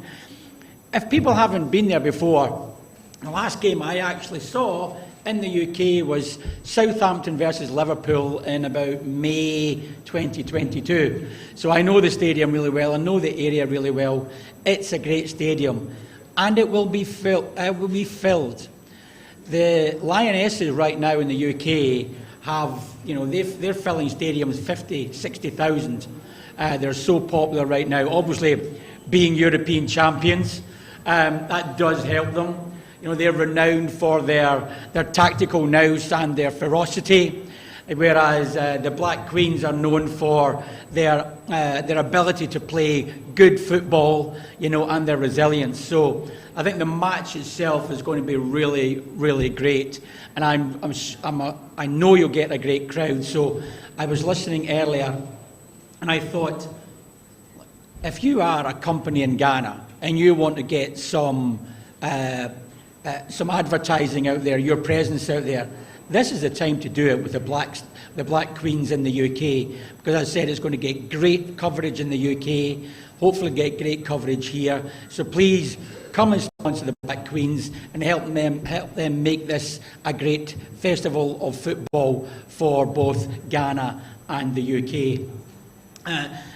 If people haven't been there before, the last game I actually saw in the UK was Southampton versus Liverpool in about May 2022. So I know the stadium really well, I know the area really well. It's a great stadium and it will be filled. The Lionesses right now in the UK have, they're filling stadiums 50, 60,000. They're so popular right now. Obviously, being European champions, that does help them. They're renowned for their tactical nous and their ferocity, whereas the Black Queens are known for their ability to play good football, and their resilience. So I think the match itself is going to be really, really great, and I know you'll get a great crowd. So I was listening earlier, and I thought, if you are a company in Ghana and you want to get some advertising out there, your presence out there, this is the time to do it with the Black Queens in the UK, because as I said, it's going to get great coverage in the UK, hopefully get great coverage here. So please come and sponsor the Black Queens and help them make this a great festival of football for both Ghana and the UK.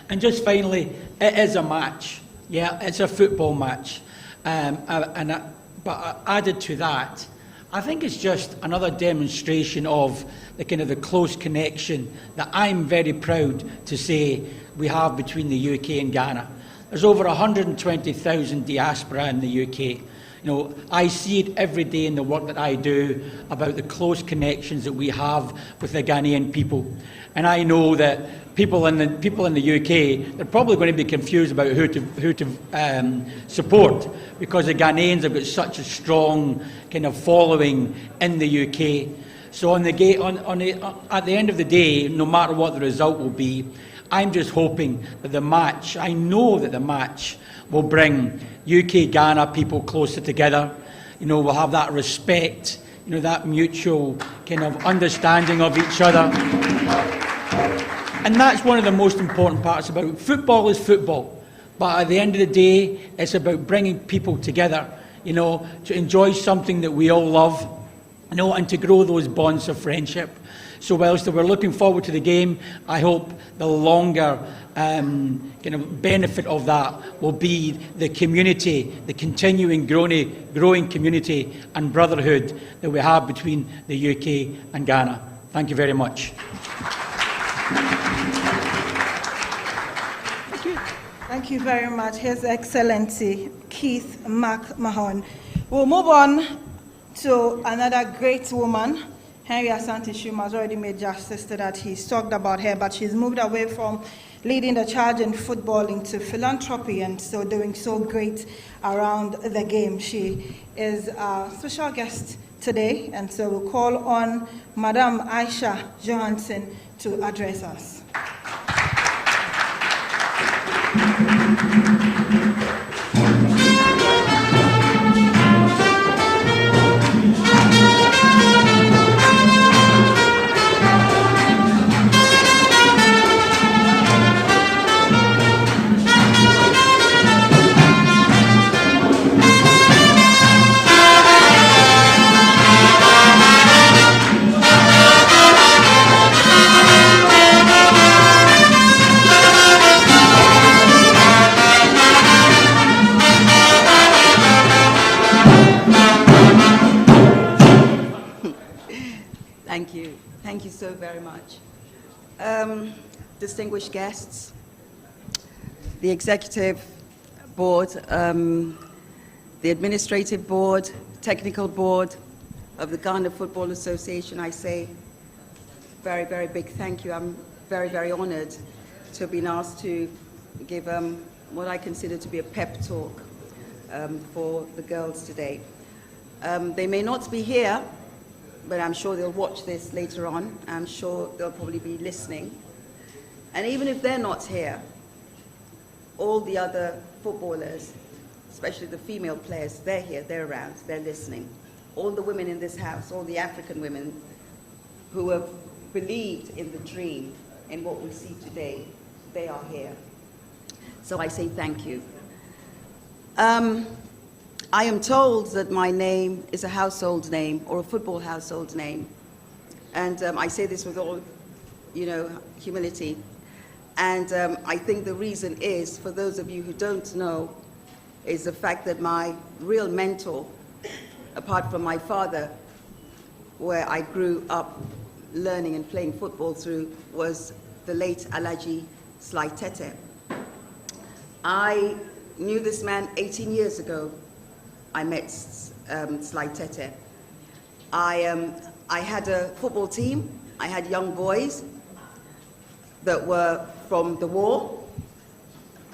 And just finally, it is a match. Yeah, it's a football match. But added to that, I think it's just another demonstration of the close connection that I'm very proud to say we have between the UK and Ghana. There's over 120,000 diaspora in the UK. I see it every day in the work that I do about the close connections that we have with the Ghanaian people. And I know that people in the UK, they're probably going to be confused about who to support, because the Ghanaians have got such a strong following in the UK. So at the end of the day, no matter what the result will be, I'm just hoping that I know that the match will bring UK-Ghana people closer together. We'll have that respect, that mutual understanding of each other. And that's one of the most important parts about it. Football is football, but at the end of the day, it's about bringing people together, to enjoy something that we all love, and to grow those bonds of friendship. So whilst we're looking forward to the game, I hope the longer benefit of that will be the community, the continuing growing community and brotherhood that we have between the UK and Ghana. Thank you very much. Thank you very much, His Excellency Keith McMahon. We'll move on to another great woman. Henry Asante Shuma has already made justice to that. He's talked about her, but she's moved away from leading the charge in football into philanthropy and so doing so great around the game. She is a special guest today, and so we'll call on Madame Aisha Johansson to address us. Thank you so very much. Distinguished guests, the Executive Board, the Administrative Board, Technical Board of the Ghana Football Association, I say very, very big thank you. I'm very, very honored to have been asked to give what I consider to be a pep talk for the girls today. They may not be here, but I'm sure they'll watch this later on. I'm sure they'll probably be listening. And even if they're not here, all the other footballers, especially the female players, they're here, they're around, they're listening. All the women in this house, all the African women who have believed in the dream, in what we see today, they are here. So I say thank you. I am told that my name is a household name, or a football household name. And I say this with all, humility. And I think the reason is, for those of you who don't know, is the fact that my real mentor, apart from my father, where I grew up learning and playing football through, was the late Alhaji Sly Tete. I knew this man 18 years ago. I met Sly Tete. I had a football team. I had young boys that were from the war.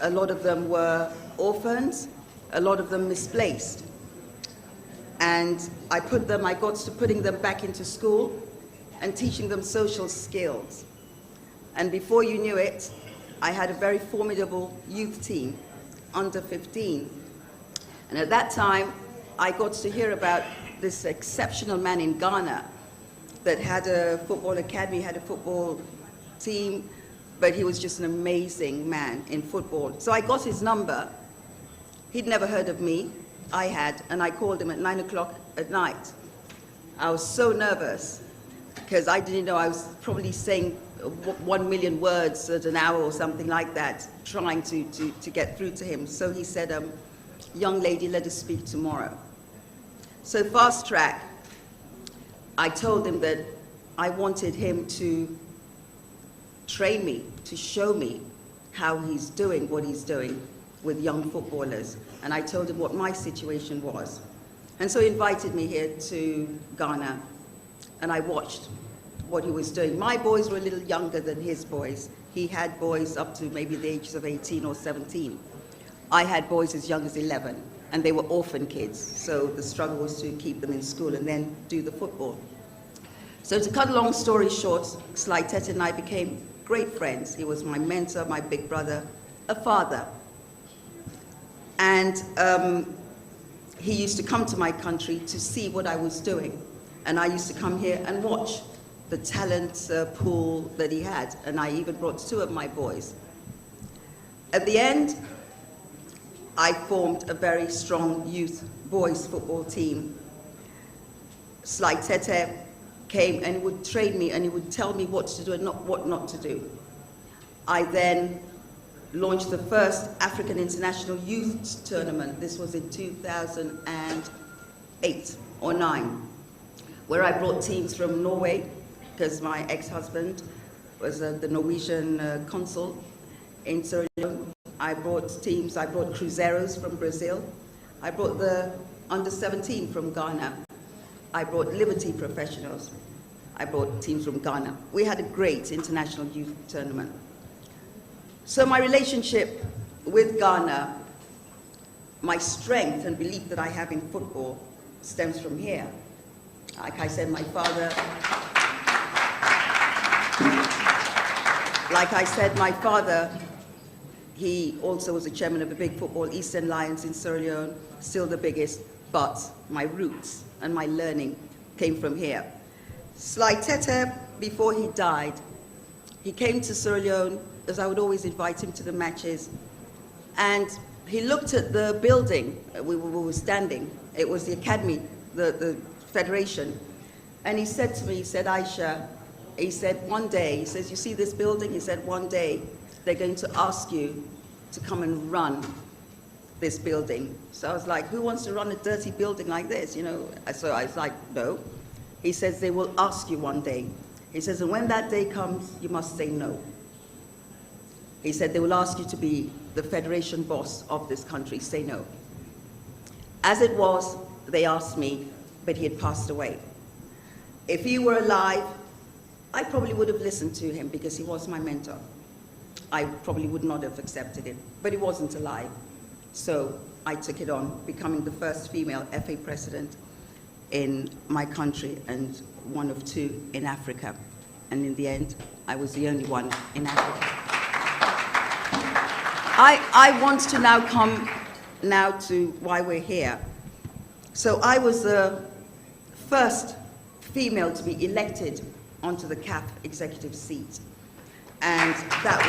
A lot of them were orphans, a lot of them misplaced. And I got to putting them back into school and teaching them social skills. And before you knew it, I had a very formidable youth team, under 15. And at that time, I got to hear about this exceptional man in Ghana that had a football academy, had a football team, but he was just an amazing man in football. So I got his number. He'd never heard of me. I had, and I called him at 9 o'clock at night. I was so nervous because I didn't know I was probably saying 1 million words at an hour or something like that, trying to get through to him. So he said, young lady, let us speak tomorrow. So fast track, I told him that I wanted him to train me, to show me how he's doing what he's doing with young footballers. And I told him what my situation was. And so he invited me here to Ghana, and I watched what he was doing. My boys were a little younger than his boys. He had boys up to maybe the ages of 18 or 17. I had boys as young as 11, and they were orphan kids, so the struggle was to keep them in school and then do the football. So to cut a long story short, Sly Tete and I became great friends. He was my mentor, my big brother, a father. And he used to come to my country to see what I was doing. And I used to come here and watch the talent pool that he had. And I even brought 2 of my boys. At the end, I formed a very strong youth boys football team. Sly Tete came and would train me, and he would tell me what to do and what not to do. I then launched the first African International Youth Tournament. This was in 2008 or 9, where I brought teams from Norway, because my ex-husband was the Norwegian consul in Sierra Leone. I brought teams, I brought Cruzeiros from Brazil. I brought the under-17 from Ghana. I brought Liberty Professionals. I brought teams from Ghana. We had a great international youth tournament. So my relationship with Ghana, my strength and belief that I have in football stems from here. Like I said, my father, he also was the chairman of a big football, Eastern Lions in Sierra Leone, still the biggest, but my roots and my learning came from here. Sly Tete, before he died, he came to Sierra Leone, as I would always invite him to the matches, and he looked at the building we were standing. It was the academy, the federation, and he said to me, he said, Aisha, he said, one day, he says, you see this building? He said, one day, they're going to ask you to come and run this building. So I was like, who wants to run a dirty building like this, you know? So I was like, no. He says, they will ask you one day. He says, and when that day comes, you must say no. He said, they will ask you to be the federation boss of this country, say no. As it was, they asked me, but he had passed away. If he were alive, I probably would have listened to him because he was my mentor. I probably would not have accepted it, but he wasn't alive. So I took it on, becoming the first female FA president in my country and one of two in Africa. And in the end, I was the only one in Africa. I want to now come to why we're here. So I was the first female to be elected onto the CAF executive seat. And that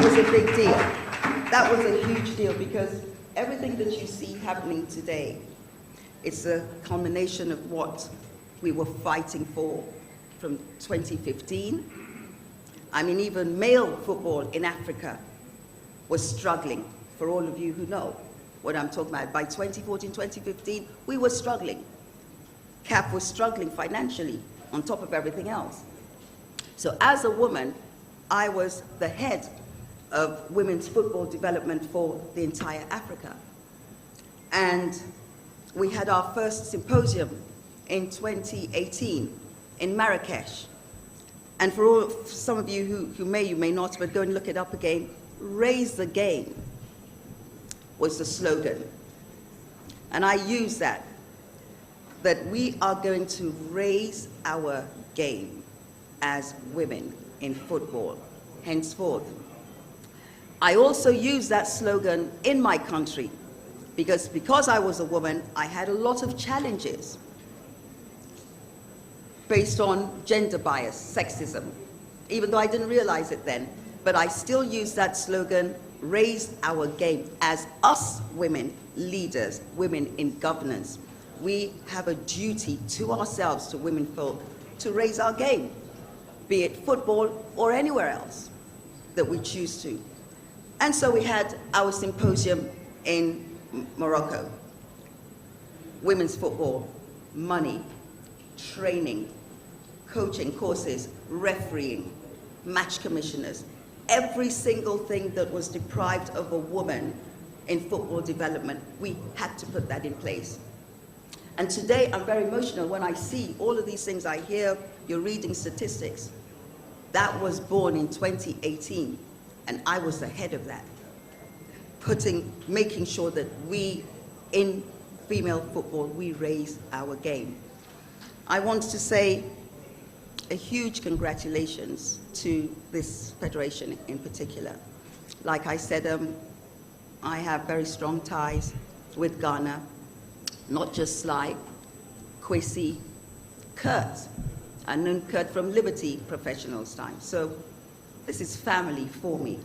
was a big deal. That was a huge deal because everything that you see happening today, it's a culmination of what we were fighting for from 2015. I mean, even male football in Africa was struggling, for all of you who know what I'm talking about. By 2014, 2015, we were struggling. CAF was struggling financially on top of everything else. So as a woman, I was the head of women's football development for the entire Africa. And we had our first symposium in 2018 in Marrakesh. And for some of you who may, you may not, but go and look it up again, raise the game was the slogan. And I use that we are going to raise our game as women in football, henceforth. I also use that slogan in my country because I was a woman, I had a lot of challenges based on gender bias, sexism, even though I didn't realize it then. But I still use that slogan, raise our game as us women leaders, women in governance. We have a duty to ourselves, to women folk, to raise our game, be it football or anywhere else that we choose to. And so we had our symposium in Morocco. Women's football, money, training, coaching courses, refereeing, match commissioners, every single thing that was deprived of a woman in football development, we had to put that in place. And today I'm very emotional when I see all of these things. I hear you're reading statistics. That was born in 2018, and I was the head of that, making sure that we in female football, we raise our game. I want to say a huge congratulations to this federation in particular. Like I said, I have very strong ties with Ghana, not just Sly, Kwesi, Kurt. I've known Kurt from Liberty Professionals time. So this is family for me.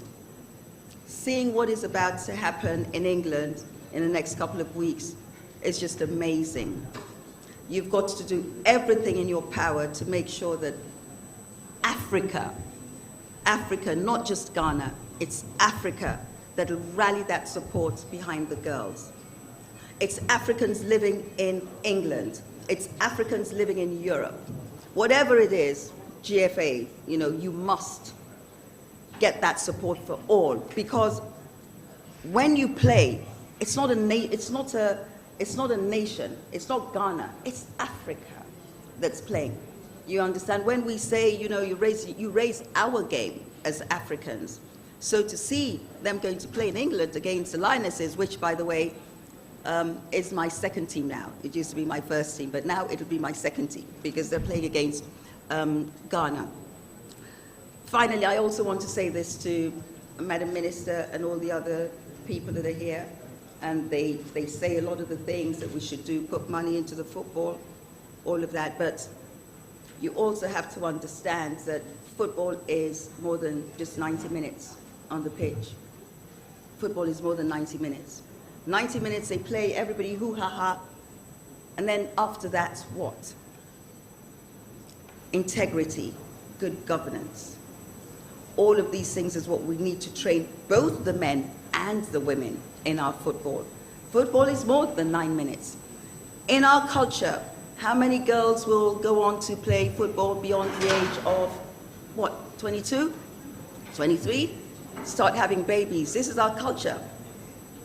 Seeing what is about to happen in England in the next couple of weeks is just amazing. You've got to do everything in your power to make sure that Africa, not just Ghana, it's Africa that will rally that support behind the girls. It's Africans living in England. It's Africans living in Europe. Whatever it is, GFA, you must get that support for all, because when you play, it's not a nation, it's not Ghana, it's Africa that's playing. You understand? When we say, you raise our game as Africans. So to see them going to play in England against the Lionesses, which, by the way, is my second team now. It used to be my first team, but now it'll be my second team because they're playing against Ghana. Finally, I also want to say this to Madam Minister and all the other people that are here, and they say a lot of the things that we should do, put money into the football, all of that, but you also have to understand that football is more than just 90 minutes on the pitch. Football is more than 90 minutes. 90 minutes they play, everybody hoo-ha-ha, and then after that, what? Integrity, good governance. All of these things is what we need to train both the men and the women in our football. Football is more than 9 minutes. In our culture, how many girls will go on to play football beyond the age of, 22, 23? Start having babies. This is our culture.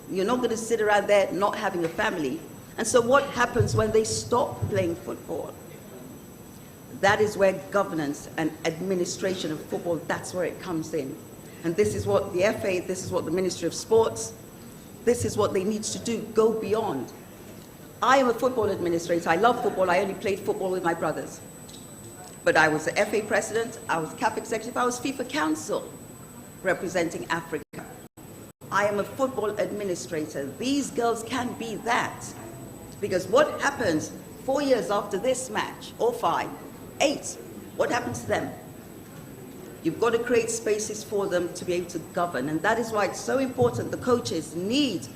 You're not going to sit around there not having a family. And so what happens when they stop playing football? That is where governance and administration of football, that's where it comes in. And this is what the FA, this is what the Ministry of Sports this is what they need to do, go beyond. I am a football administrator. I love football. I only played football with my brothers. But I was the FA president, I was CAF executive, I was FIFA council representing Africa. I am a football administrator. These girls can be that. Because what happens 4 years after this match, or 5, 8, what happens to them? You've got to create spaces for them to be able to govern. And that is why it's so important the coaches need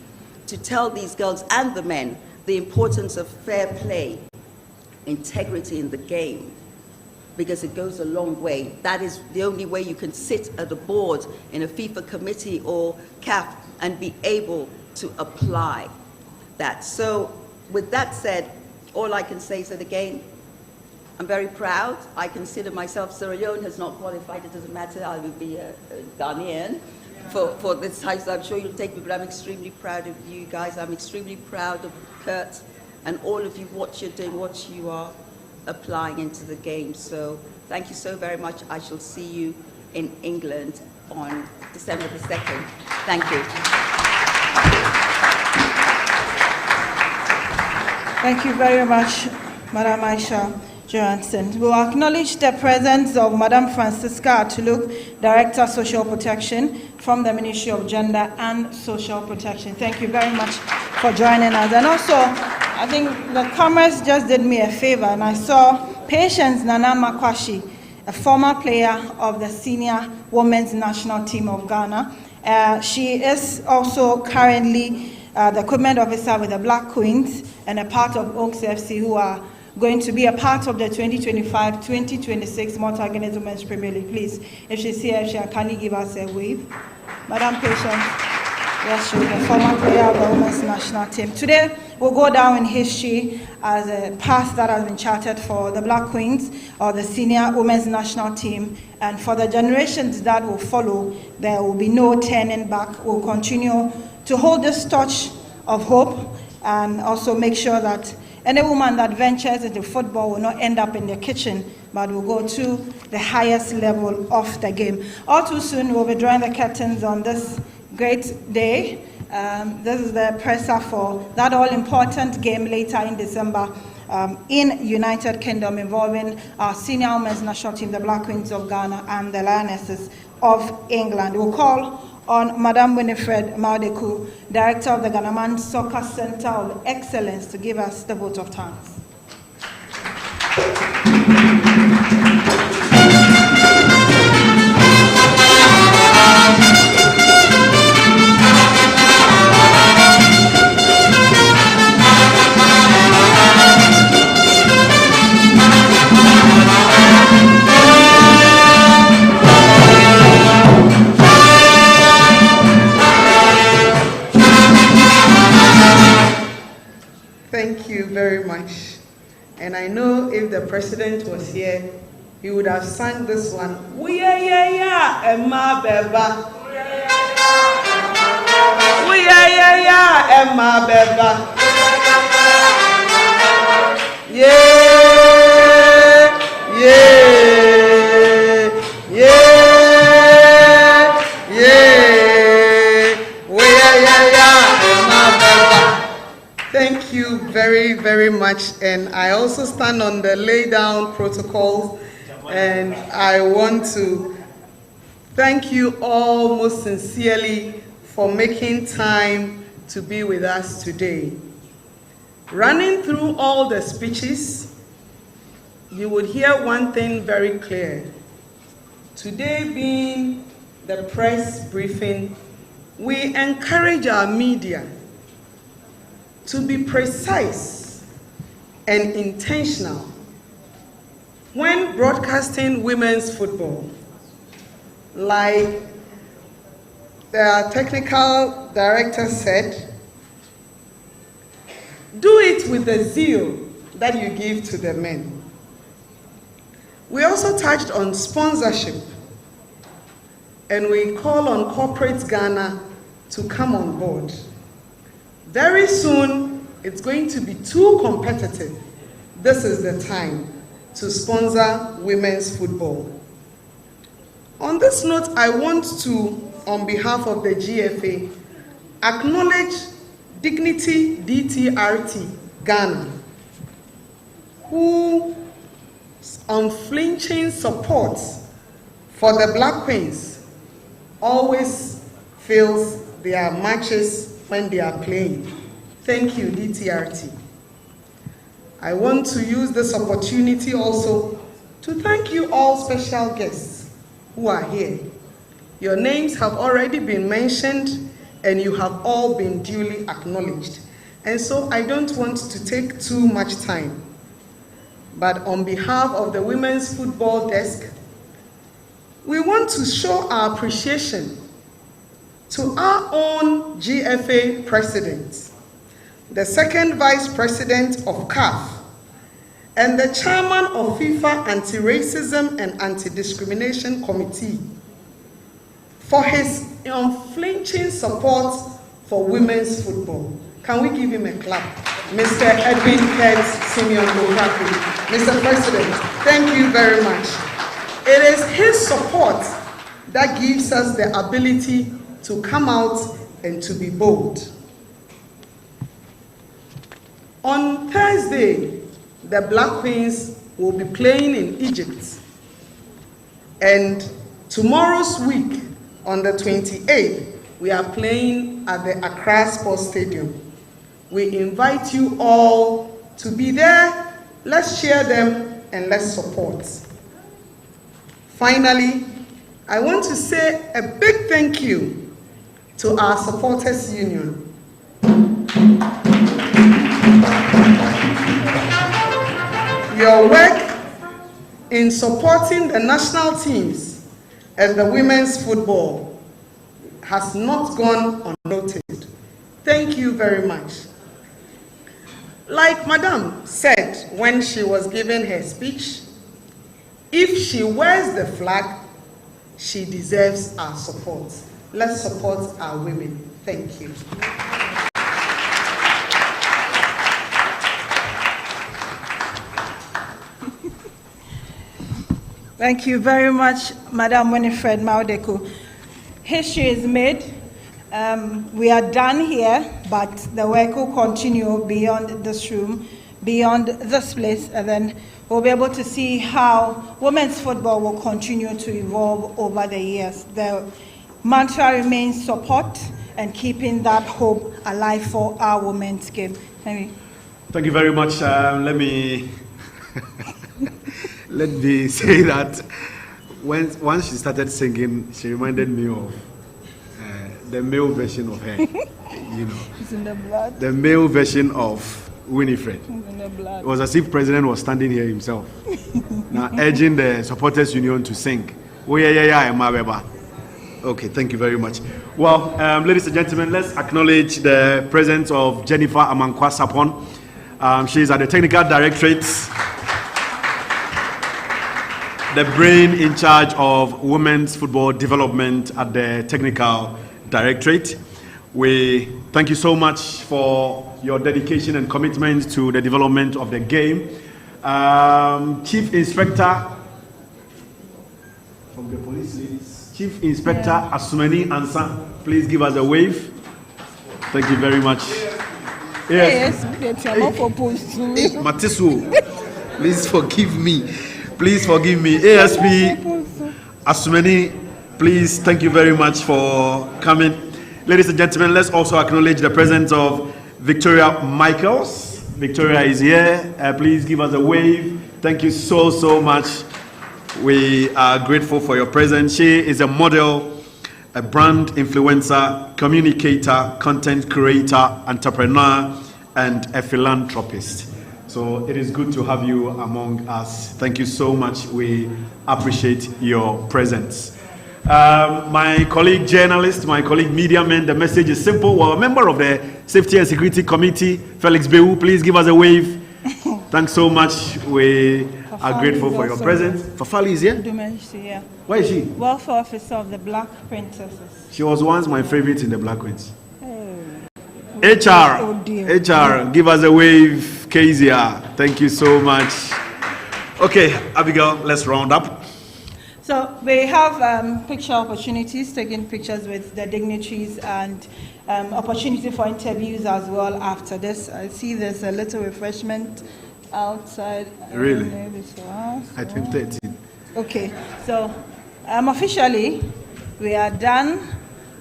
to tell these girls and the men the importance of fair play, integrity in the game, because it goes a long way. That is the only way you can sit at a board in a FIFA committee or CAF and be able to apply that. So with that said, all I can say is that again, I'm very proud. I consider myself, Sierra Leone has not qualified, it doesn't matter, I will be a Ghanaian for this time, so I'm sure you'll take me, but I'm extremely proud of you guys. I'm extremely proud of Kurt and all of you, what you're doing, what you are applying into the game. So thank you so very much. I shall see you in England on December the 2nd. Thank you. Thank you very much, Madam Aisha Johansson. We will acknowledge the presence of Madam Francisca Atuluk, Director, Social Protection from the Ministry of Gender and Social Protection. Thank you very much for joining us. And also, I think the cameras just did me a favor, and I saw Patience Nana Makwashi, a former player of the senior women's national team of Ghana. She is also currently the equipment officer with the Black Queens and a part of Oaks FC, who are going to be a part of the 2025-2026 Malta Guinness Women's Premier League. Please, if she's here, can you give us a wave? Madam Patience, yes, she's a former player of the women's national team. Today, we'll go down in history as a path that has been charted for the Black Queens or the senior women's national team. And for the generations that will follow, there will be no turning back. We'll continue to hold this torch of hope and also make sure that any woman that ventures into football will not end up in the kitchen, but will go to the highest level of the game. All too soon, we'll be drawing the curtains on this great day. This is the presser for that all-important game later in December in United Kingdom, involving our senior women's national team, the Black Queens of Ghana and the Lionesses of England. We'll call on Madam Winifred Maudeku, Director of the Ghana Soccer Center of Excellence, to give us the vote of thanks. Thank you very much. And I know if the president was here, he would have sung this one. Emma Beba. Emma Beba. Yeah, yeah, yeah, yeah. Emma Beba. Thank you very, very much. And I also stand on the lay down protocols, and I want to thank you all most sincerely for making time to be with us today. Running through all the speeches, you would hear one thing very clear. Today being the press briefing, we encourage our media to be precise and intentional when broadcasting women's football. Like the technical director said, do it with the zeal that you give to the men. We also touched on sponsorship, and we call on corporate Ghana to come on board. Very soon, it's going to be too competitive. This is the time to sponsor women's football. On this note, I want to, on behalf of the GFA, acknowledge Dignity DTRT Ghana, whose unflinching support for the Black Queens always fills their matches when they are playing. Thank you, DTRT. I want to use this opportunity also to thank you all special guests who are here. Your names have already been mentioned and you have all been duly acknowledged. And so I don't want to take too much time. But on behalf of the Women's Football Desk, we want to show our appreciation to our own GFA President, the second Vice President of CAF, and the Chairman of FIFA Anti-Racism and Anti-Discrimination Committee for his unflinching support for women's football. Can we give him a clap? Mr. Edwin Kurtz Simeon Okapi. Mr. President, thank you very much. It is his support that gives us the ability to come out and to be bold. On Thursday, the Black Queens will be playing in Egypt. And tomorrow's week, on the 28th, we are playing at the Accra Sports Stadium. We invite you all to be there. Let's cheer them and let's support. Finally, I want to say a big thank you to our supporters union. Your work in supporting the national teams and the women's football has not gone unnoted. Thank you very much. Like Madame said when she was giving her speech, if she wears the flag, she deserves our support. Let's support our women. Thank you. Thank you very much, Madam Winifred Maudeku. History is made. We are done here, but the work will continue beyond this room, beyond this place, and then we'll be able to see how women's football will continue to evolve over the years. The mantra remains support and keeping that hope alive for our women's game. Thank you very much. Let me say that once she started singing, she reminded me of the male version of her. You know, it's in the blood. The male version of Winifred. It's in the blood. It was as if President was standing here himself, now urging the supporters union to sing. Oh yeah, my baby. Okay, thank you very much. Well, ladies and gentlemen, let's acknowledge the presence of Jennifer Amankwa Sapon. She is at the Technical Directorate, the brain in charge of women's football development at the Technical Directorate. We thank you so much for your dedication and commitment to the development of the game. Chief Inspector from the police, ladies. Chief Inspector Asumani Ansa, please give us a wave. Thank you very much. Yes. Matisu, please forgive me. Please forgive me. ASP Asumani, please, thank you very much for coming. Ladies and gentlemen, let's also acknowledge the presence of Victoria Michaels. Victoria is here. Please give us a wave. Thank you so much. We are grateful for your presence. She is a model, a brand influencer, communicator, content creator, entrepreneur, and a philanthropist. So it is good to have you among us. Thank you so much. We appreciate your presence. My colleague journalist, my colleague media man, the message is simple. Well, a member of the Safety and Security Committee, Felix Bewu, please give us a wave. Thanks so much. We are grateful for your presence. Fafali is here? Yeah. Where is she? Welfare Officer of the Black Princesses. She was once my favorite in the Black Queens. HR, give us a wave. Kezia, thank you so much. Okay, Abigail, let's round up. So we have picture opportunities, taking pictures with the dignitaries, and opportunity for interviews as well after this. I see there's a little refreshment outside. Really? So. I think 13. Okay, so officially we are done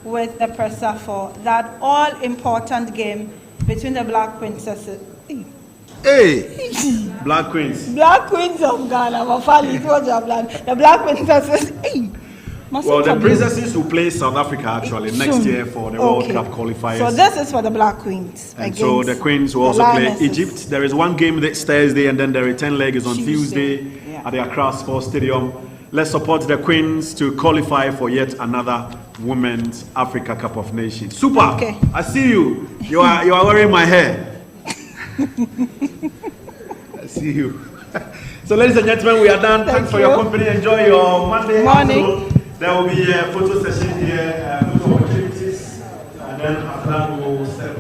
with the presser for that all-important game between the Black Princesses. Hey! Black Queens. Black Queens of Ghana. The Black Princesses. Hey. Well, the Princesses will play South Africa actually next year for the World Cup qualifiers. So this is for the Black Queens. And so the Queens will also play Egypt. There is one game this Thursday, and then the return leg is on Tuesday at the Accra Sports Stadium. Let's support the Queens to qualify for yet another Women's Africa Cup of Nations. Super! Okay. I see you. You are wearing my hair. I see you. So, ladies and gentlemen, we are done. Thanks for your company. Enjoy your Monday afternoon. There will be a photo session here, photo opportunities, and then after that we will step